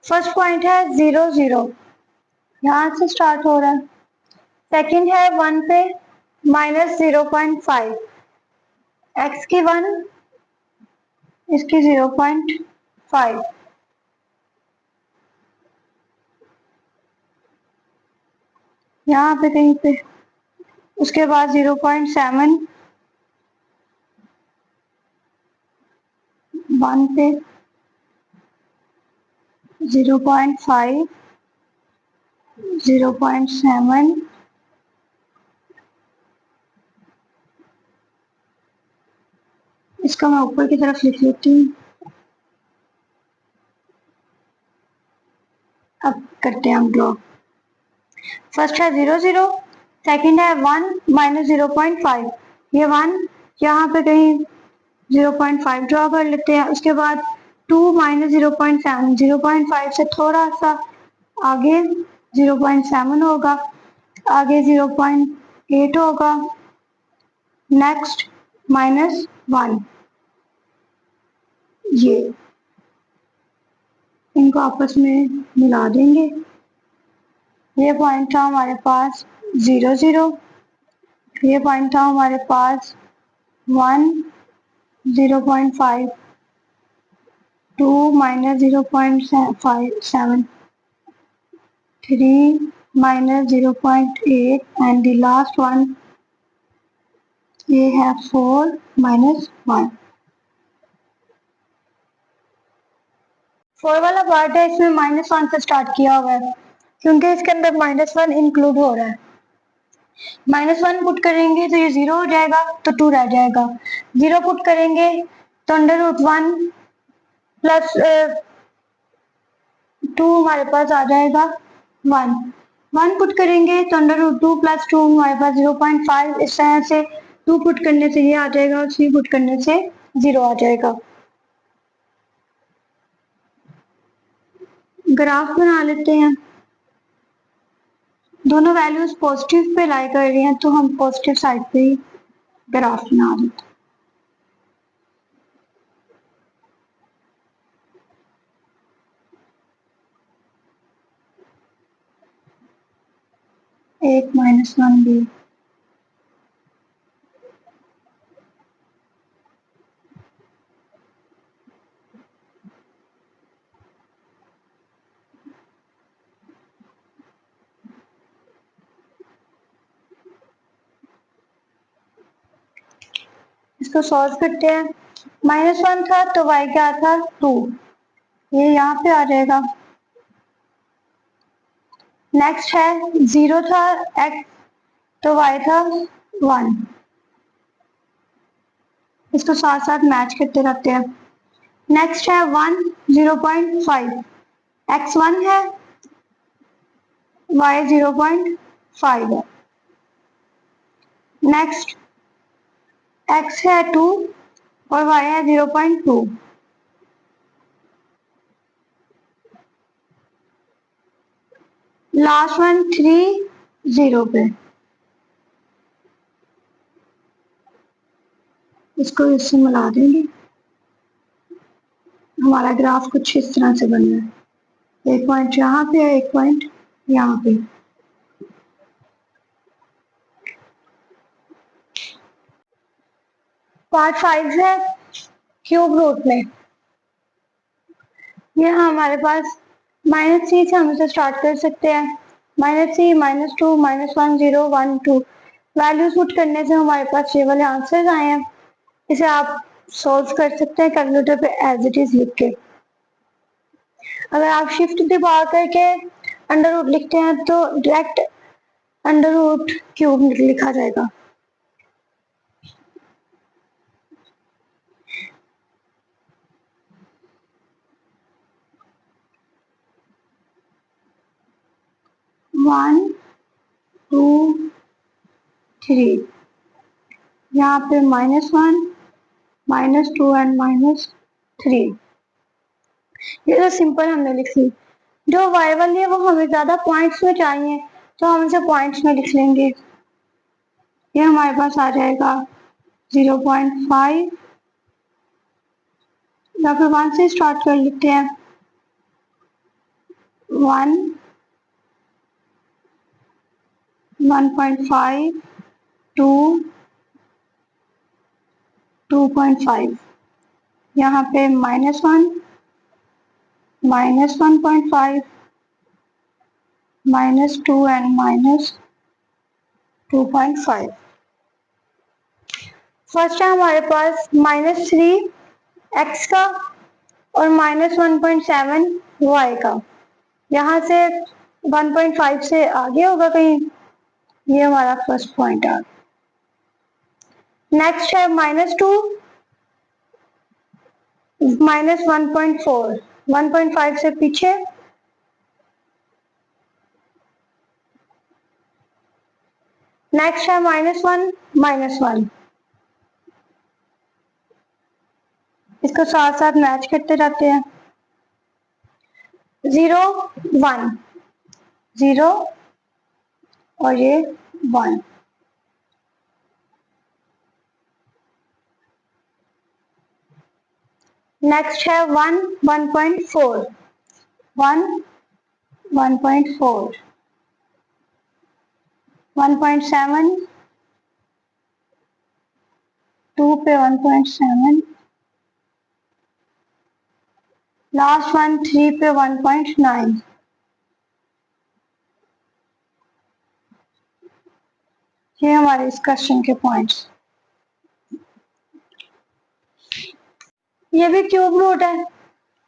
फर्स्ट पॉइंट है 0 0, यहाँ से स्टार्ट हो रहा है। सेकंड है 1 पे -0.5, x की 1, इसकी 0.5, यहाँ पे कहीं पे। उसके बाद 0.7, 1 पे 0.5, 0.7, इसका मैं ऊपर की तरफ लिख लेती हूँ। अब करते हैं हम ड्रॉ। फर्स्ट है 0 0, सेकंड है 1 -0.5, ये 1 यहाँ पे कहीं 0.5 ड्रॉ कर लेते हैं। उसके बाद 2 -0.7, 0.5 से थोड़ा सा आगे 0.7 होगा, आगे 0.8 होगा, नेक्स्ट -1, ये इनको आपस में मिला देंगे। ये पॉइंट था हमारे पास 0 0, ये पॉइंट था हमारे पास 1 0.5, 2 -0.7, 3 -0.8 and the last one ये है 4 -1। 4 वाला पार्ट है, इसमें -1 से स्टार्ट किया हुआ है क्योंकि इसके अंदर -1 इंक्लूड हो रहा है। -1 पुट करेंगे तो ये 0 हो जाएगा, तो 2 रह जाएगा। 0 पुट करेंगे तो √1 प्लस 2 हमारे पास आ जाएगा 1। 1 पुट करेंगे तो √2 प्लस 2 हमारे पास 0.5। इस तरह से 2 पुट करने से ये आ जाएगा और 3 पुट करने से 0 आ जाएगा। ग्राफ बना लेते हैं। दोनों वैल्यूज पॉजिटिव पे लाई कर रही हैं तो हम पॉजिटिव साइड पे ही ग्राफ बना देते हैं। 1 -1 भी इसको सॉल्व करते हैं। -1 था तो y क्या था 2, ये यहाँ पे आ जाएगा। नेक्स्ट है 0 था x तो y था 1, इसको साथ साथ मैच करते रहते हैं। नेक्स्ट है 1 0.5, x 1 है y 0.5 है। नेक्स्ट x है 2 और y है 0.2। लास्ट वन 3 0 पे, इसको इससे मिला देंगे। हमारा ग्राफ कुछ इस तरह से बन रहा है, एक पॉइंट यहाँ पे है, एक पॉइंट यहाँ पे। पार्ट 5 है क्यूब रूट में। ये हमारे पास -3 से हम इसे स्टार्ट कर सकते हैं। -3 -2 -1 0 1 2 वैल्यूज पुट करने से हमारे पास ये वाले आंसर्स आए हैं। इसे आप सॉल्व कर सकते हैं कैलकुलेटर पे एज इट इज लिख के। अगर आप शिफ्ट दबा करके अंडर रूट लिखते हैं तो डायरेक्ट अंडर रूट क्यूब लिखा जाएगा। वन 2 3, यहाँ पे -1 -2 एंड -3। ये तो सिंपल हमने लिख ली। जो वाई वाली है वो हमें ज्यादा पॉइंट्स में चाहिए तो हम इसे पॉइंट्स में लिख लेंगे। ये हमारे पास आ जाएगा 0.5 या फिर 1 से स्टार्ट कर लेते हैं। 1, 1.5, 2, 2.5, यहाँ पे -1, -1.5, -2 एंड -2.5। फर्स्ट है हमारे पास -3x का और -1.7 y का। यहाँ से 1.5 से आगे होगा कहीं, ये हमारा फर्स्ट पॉइंट आ। नेक्स्ट है -2, -1.4, 1.5 से पीछे। नेक्स्ट है -1, -1, इसको साथ साथ मैच करते जाते हैं। 0, 1, 0 और ये 1। नेक्स्ट है 1, 1.4, 1, 1.4, 1.7, 2 पे 1.7, लास्ट वन 3 पे 1.9। ये हमारे इस क्वेश्चन के पॉइंट्स। ये भी क्यूब रूट है,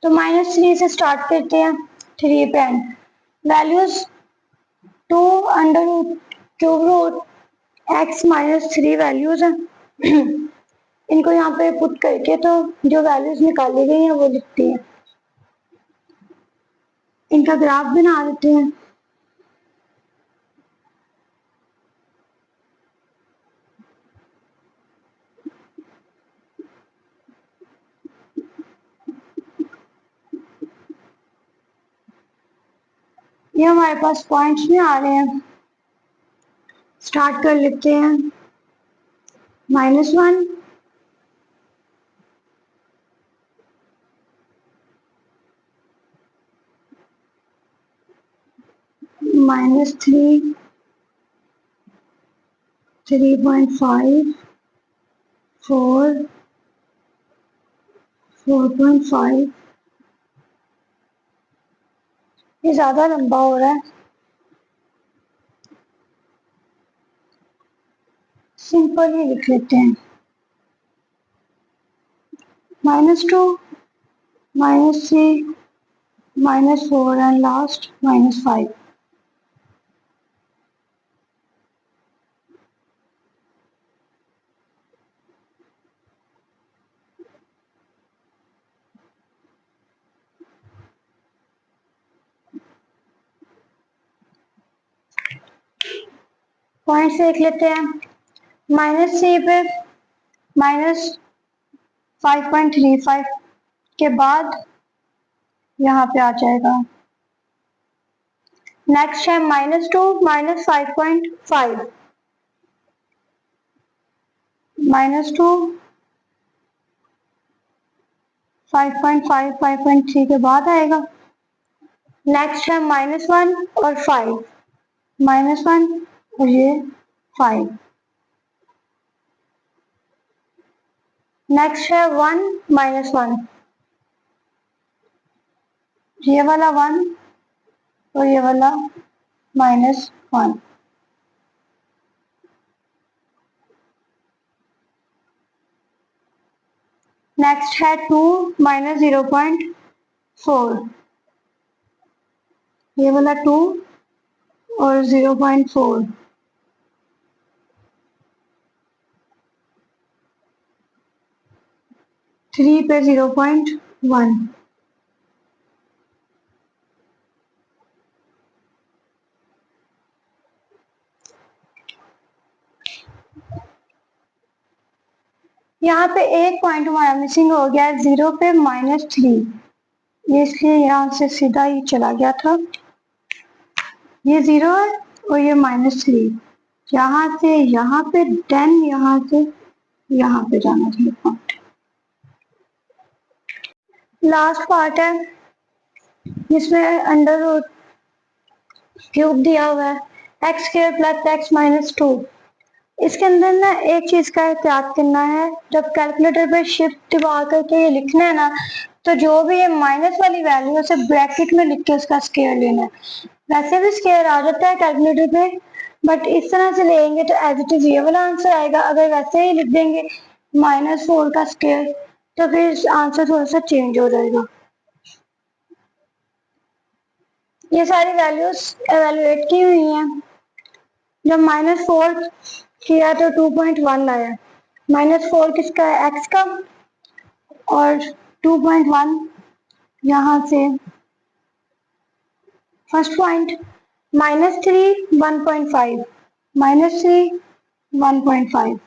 तो -3 से स्टार्ट करते हैं, 3 पे and values 2 under root cube root x -3 values हैं। इनको यहाँ पे पुट करके तो जो वैल्यूज निकाली गई हैं वो लिखती हैं। इनका ग्राफ बना देते हैं। ये हमारे पास पॉइंट्स में आ रहे हैं, स्टार्ट कर लेते हैं। -1, -3, 3.5, 4, 4.5। ये ज्यादा लंबा हो रहा है, सिंपल ही लिख लेते हैं। -2, -3, -4 एंड लास्ट -5। पॉइंट्स देख लेते हैं। -3 पे -5.35 के बाद यहाँ पे आ जाएगा। नेक्स्ट है -2, -5.5, -2, 5.5, 5.3 के बाद आएगा। नेक्स्ट है -1 और 5, -1 और ये 5। नेक्स्ट है 1, -1, ये वाला 1 और ये वाला -1। नेक्स्ट है 2, -0.4, ये वाला 2 और 0.4। थ्री पे 0.1। यहाँ पे एक पॉइंट हमारा मिसिंग हो गया है, 0 पे -3, ये इसलिए यहाँ से सीधा ही चला गया था। ये 0 है और ये -3, यहाँ से यहाँ पे 10, यहाँ से यहाँ पे जाना चाहिए पॉइंट। लास्ट पार्ट है जिसमें अंडर रूट क्यूब दिया हुआ है, x square plus x minus two. इसके अंदर ना एक चीज का एहतियात करना है, जब कैलकुलेटर पे शिफ्ट दबा करके ये लिखना है ना, तो जो भी ये माइनस वाली वैल्यू है उसे ब्रैकेट में लिख के उसका स्क्वायर लेना है। वैसे भी स्क्वायर आ जाता है कैलकुलेटर पे, बट इस तरह से लेंगे तो एज इट इज ये वाला आंसर आएगा। अगर वैसे ही लिख देंगे -4 का स्क्वायर तो फिर आंसर थोड़ा सा चेंज हो जाएगा। ये सारी वैल्यूज एवेलुएट की हुई हैं। जब -4 किया तो 2.1 आया। -4 किसका है? एक्स का। और 2.1 यहाँ से फर्स्ट पॉइंट, -3 1.5, -3 1.5।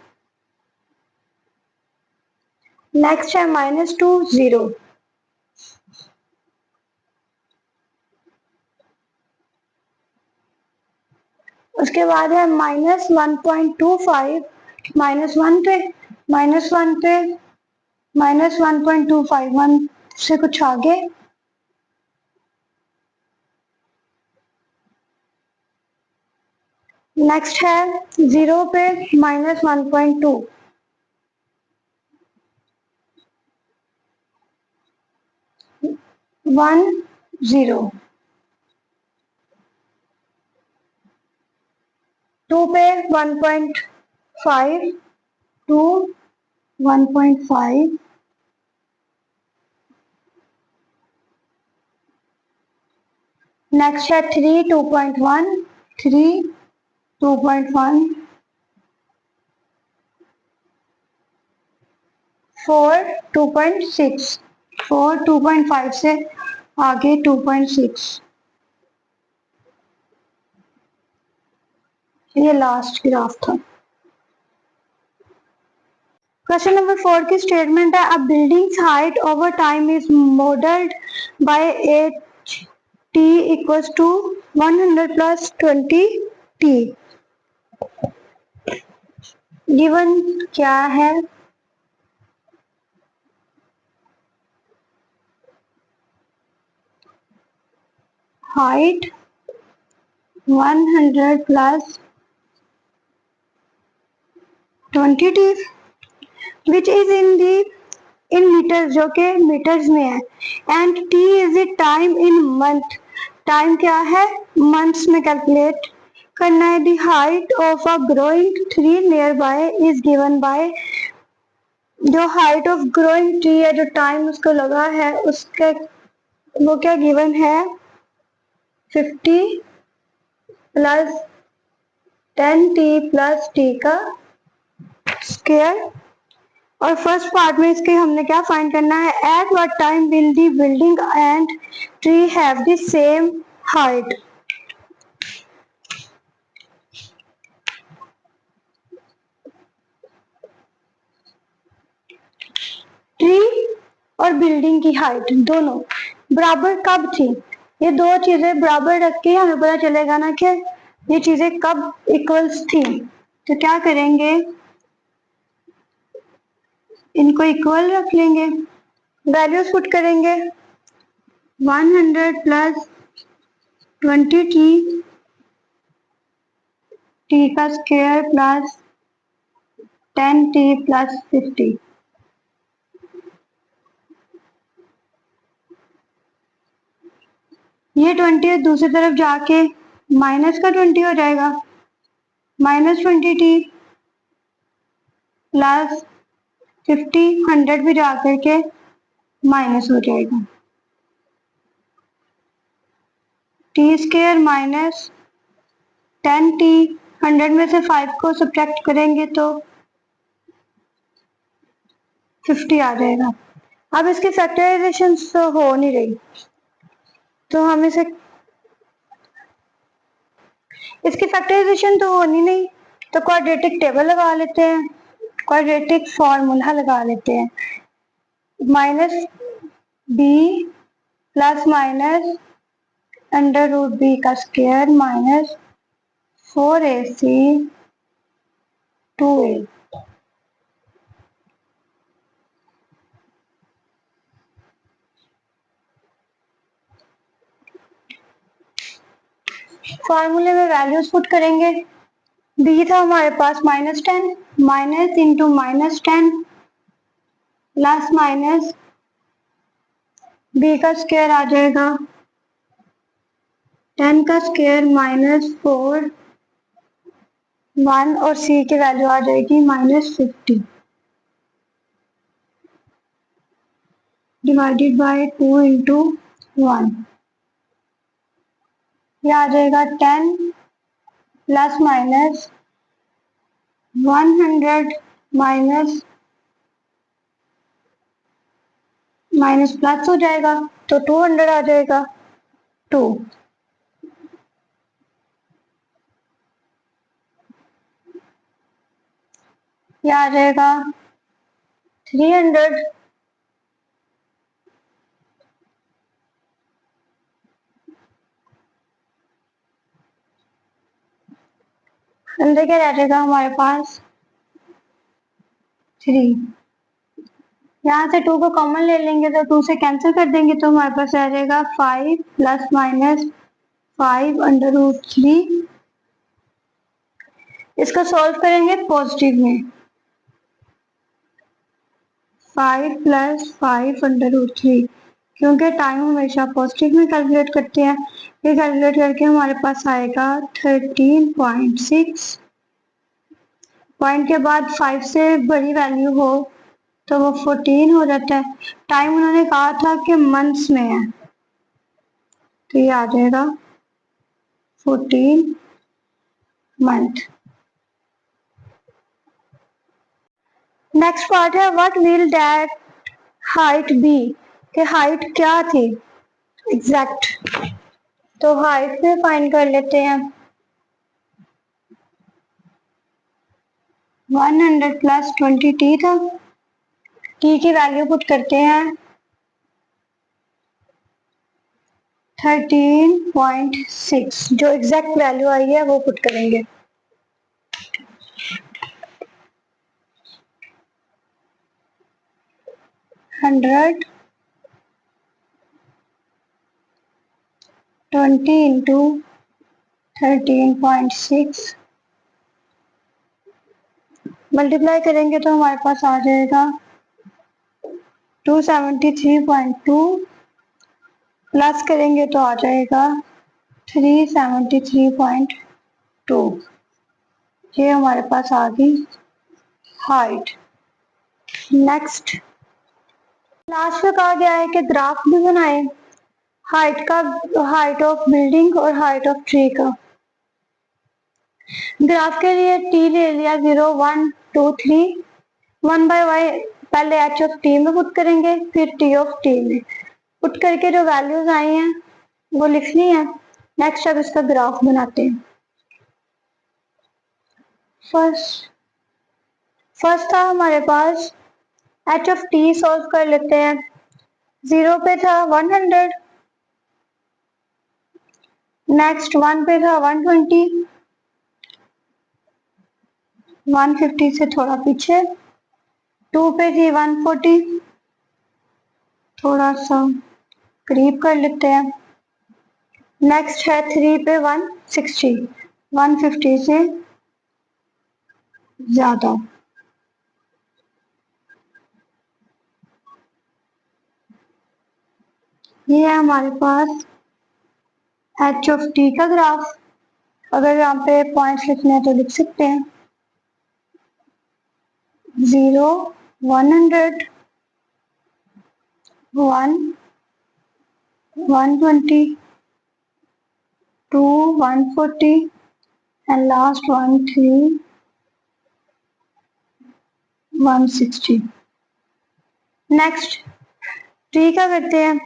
नेक्स्ट है -2 0। उसके बाद है -1.25, -1 पे, -1 पे, -1.25, 1 से कुछ आगे। नेक्स्ट है 0 पे -1.2, 1 0, 2 पे 1.5, 2 1.5। नेक्स्ट है 3 2.1, 3 2.1, 4 2.6, 4 2.5 से आगे 2.6। ये लास्ट ग्राफ था। क्वेश्चन नंबर 4 की स्टेटमेंट है, a building's height over time is modelled by h t equals to 100 plus 20 t. Given क्या है? Height 100 plus 20 t which is in metre, जो के मीटर्स में है, and t is the time in month. Time क्या है? मंथ्स में कैलकुलेट करना है। The height of a growing tree nearby is given by, जो हाइट ऑफ ग्रोइंग ट्री है, जो टाइम उसको लगा है उसके, वो क्या गिवन है? 50 प्लस 10t प्लस टी का स्क्वायर। और फर्स्ट पार्ट में इसके हमने क्या फाइंड करना है? At what time will the building and tree have the same height. Tree और बिल्डिंग की हाइट दोनों बराबर कब थी? ये दो चीजें बराबर रख के हमें पता चलेगा ना कि ये चीजें कब इक्वल्स थी। तो क्या करेंगे? इनको इक्वल रख लेंगे, वैल्यूज पुट करेंगे। 100 प्लस 20 टी का स्क्वायर प्लस 10t प्लस 50। ये 20 दूसरी तरफ जाके माइनस का 20 हो जाएगा, -20t प्लस 50, 100 भी जा करके माइनस हो जाएगा। टी स्क्वायर माइनस 10t, 100 में से 5 को सब्ट्रैक्ट करेंगे तो 50 आ जाएगा। अब इसकी फैक्टराइजेशन तो हो नहीं रही, तो हम इसे, इसकी फैक्टराइजेशन तो होनी नहीं, तो क्वाड्रेटिक टेबल लगा लेते हैं, क्वाड्रेटिक फॉर्मूला लगा लेते हैं। -b प्लस माइनस √b का स्क्वायर माइनस 4ac 2a। फॉर्मूले में वैल्यूज पुट करेंगे। बी था हमारे पास -10, minus into -10 plus minus B का स्क्वायर आ जाएगा 10 का स्क्वायर -4 1 और सी की वैल्यू आ जाएगी -50 डिवाइडेड बाय 2 इंटू 1। ये आ जाएगा 10 plus minus 100 minus minus plus हो जाएगा तो 200 आ जाएगा 2। ये आ जाएगा 300 अंदर क्या रह जाएगा हमारे पास 3। यहाँ से 2 को कॉमन ले लेंगे तो 2 से कैंसिल कर देंगे तो हमारे पास आ जाएगा 5 प्लस माइनस 5 अंडर रूट 3। इसको सॉल्व करेंगे पॉजिटिव में 5 प्लस 5 अंडर रूट 3 क्योंकि टाइम हमेशा पॉजिटिव में कैलकुलेट करते हैं। ये कैलकुलेट करके हमारे पास आएगा 13.6। पॉइंट के बाद 5 से बड़ी वैल्यू हो तो वो 14 हो जाता है। टाइम उन्होंने कहा था कि मंथ्स में है तो ये आ जाएगा 14 मंथ। नेक्स्ट पार्ट है what will that height be, कि हाइट क्या थी एग्जैक्ट। तो हाइट में फाइंड कर लेते हैं 100 प्लस 20 टी था। टी की वैल्यू पुट करते हैं 13.6 जो एग्जैक्ट वैल्यू आई है वो पुट करेंगे। 100 20 इंटू 13.6 मल्टीप्लाई करेंगे तो हमारे पास आ जाएगा 273.2 प्लस करेंगे तो आ जाएगा 373.2। ये हमारे पास आ गई हाइट। नेक्स्ट लास्ट में कहा गया है कि ग्राफ भी बनाए हाइट का, हाइट ऑफ बिल्डिंग और हाइट ऑफ ट्री का। ग्राफ के लिए टी ले लिया 0 1 2 3 1 बाय वाई पहले एच ऑफ टी में पुट करेंगे फिर टी ऑफ टी में पुट करके जो वैल्यूज आई हैं वो लिखनी है। नेक्स्ट अब इसका ग्राफ बनाते हैं। फर्स्ट था हमारे पास एच ऑफ टी सॉल्व कर लेते हैं। 0 पे था 100, नेक्स्ट 1 पे था 120, 150 से थोड़ा पीछे 2 पे थी 140, थोड़ा सा करीब कर लेते हैं। नेक्स्ट है 3 पे 160, 150 से ज्यादा। ये है हमारे पास एच ऑफ टी का ग्राफ। अगर यहाँ पे पॉइंट्स लिखने हैं तो लिख सकते हैं 0 100 1 120 2 140 and last one 3 160। Next T का करते हैं।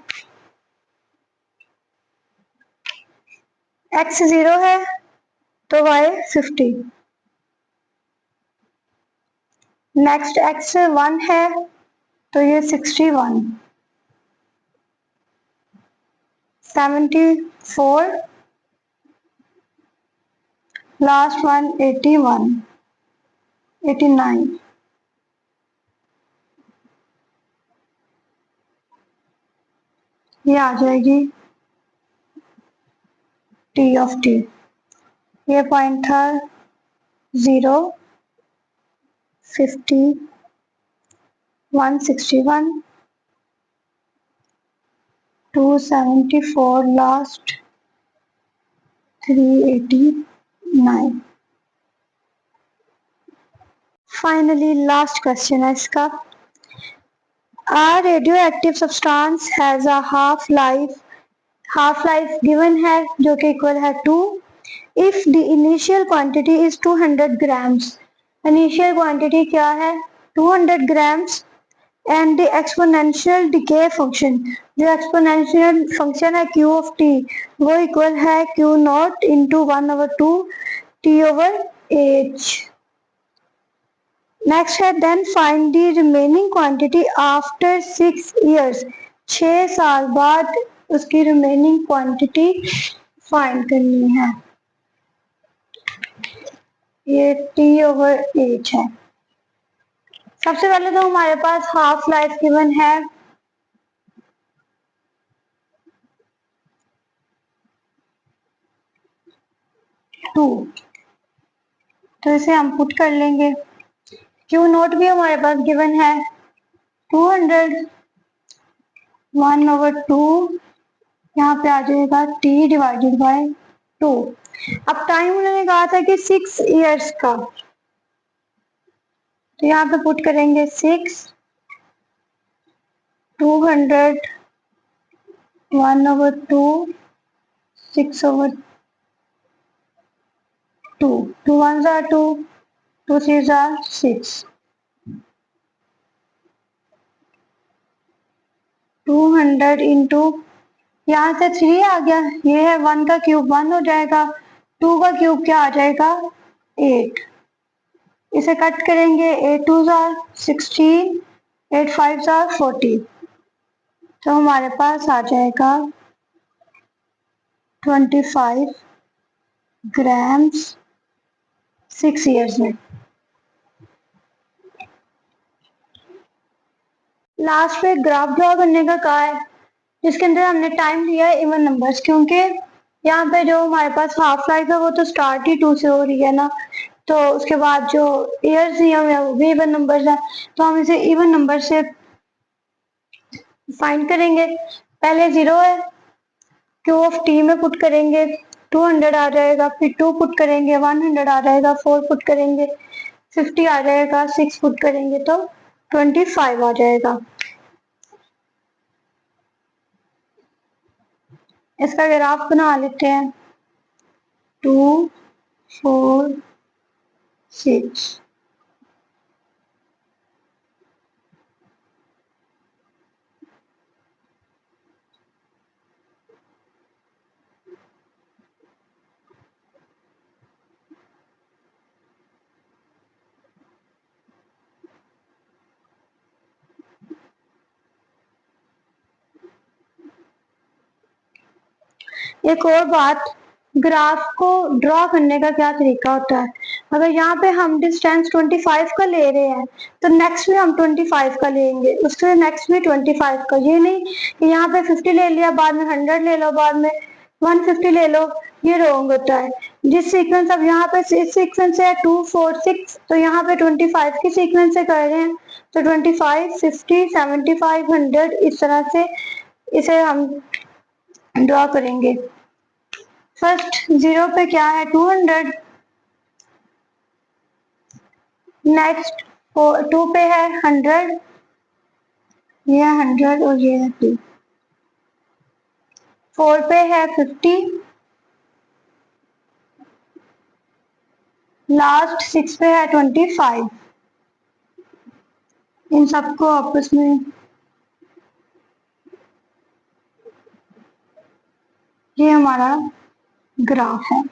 x 0 है तो y 50, नेक्स्ट x 1 है तो ये 61, 74, लास्ट वन 81 89। ये आ जाएगी टी ऑफ टी, ये पॉइंट था 0, 50, 161, 274, लास्ट 389। फाइनली लास्ट क्वेश्चन है इसका। A radioactive substance has a half life given है जो कि इक्वल है 2 if the initial quantity is 200 grams। initial quantity क्या है 200 grams and the exponential decay function, जो exponential function है q of t वो इक्वल है q naught into 1/2 t over h। Next है then find the remaining quantity after 6 years. 6 साल बाद उसकी रिमेनिंग क्वांटिटी फाइंड करनी है। ये टी ओवर एच है। सबसे पहले तो हमारे पास हाफ लाइफ गिवन है 2, तो इसे हम पुट कर लेंगे। क्यू नोट भी हमारे पास गिवन है 200, 1/2 यहाँ पे आ जाएगा t डिवाइडेड बाय 2। अब टाइम उन्होंने कहा था कि 6 इयर्स का, तो यहाँ पे पुट करेंगे 6, 200, 1/2, 6/2, 2 1s are 2, 2 3s are 6, 200 into यहाँ से 3 आ गया, ये है 1 का क्यूब 1 हो जाएगा, 2 का क्यूब क्या आ जाएगा 8। इसे कट करेंगे 8 2s are 16, 8 5s are 40, तो हमारे पास आ जाएगा 25 ग्राम्स 6 ईयर्स में। लास्ट पे ग्राफ ड्रॉ करने का कहा है जिसके अंदर हमने टाइम लिया है इवन नंबर्स, क्योंकि यहाँ पे जो हमारे पास हाफ लाइफ है वो तो स्टार्ट ही 2 से हो रही है ना, तो उसके बाद जो ईयर्स दिए हुए हैं वो भी इवन नंबर्स हैं, तो हम इसे इवन नंबर से फाइंड करेंगे। पहले 0 है, क्यू ऑफ टी में पुट करेंगे 200 आ जाएगा, फिर 2 पुट करेंगे 100 आ जाएगा, 4 पुट करेंगे 50 आ जाएगा, 6 पुट करेंगे तो 25 आ जाएगा। इसका ग्राफ बना लेते हैं 2 4 6। एक और बात, ग्राफ को ड्रॉ करने का क्या तरीका होता है। अगर यहाँ पे हम डिस्टेंस 25 का ले रहे हैं तो नेक्स्ट भी हम 25 का लेंगे, उसके नेक्स्ट भी 25 का। ये नहीं कि यहाँ पे 50 ले लिया बाद में 100 ले लो बाद में 150 ले लो, ये रॉन्ग होता है। जिस सीक्वेंस अब यहाँ पे सीक्वेंस है 2 4 6, तो यहाँ पे 25 की सीक्वेंस से कर रहे हैं, तो 25 50 75 100 इस तरह से इसे हम ड्रॉ करेंगे। फर्स्ट 0 पे क्या है 200, नेक्स्ट 2 पे है 100, ये 100 और ये है 2। 4 पे है 50, लास्ट 6 पे है 25। इन सबको आपस में ये हमारा ग्राफ है।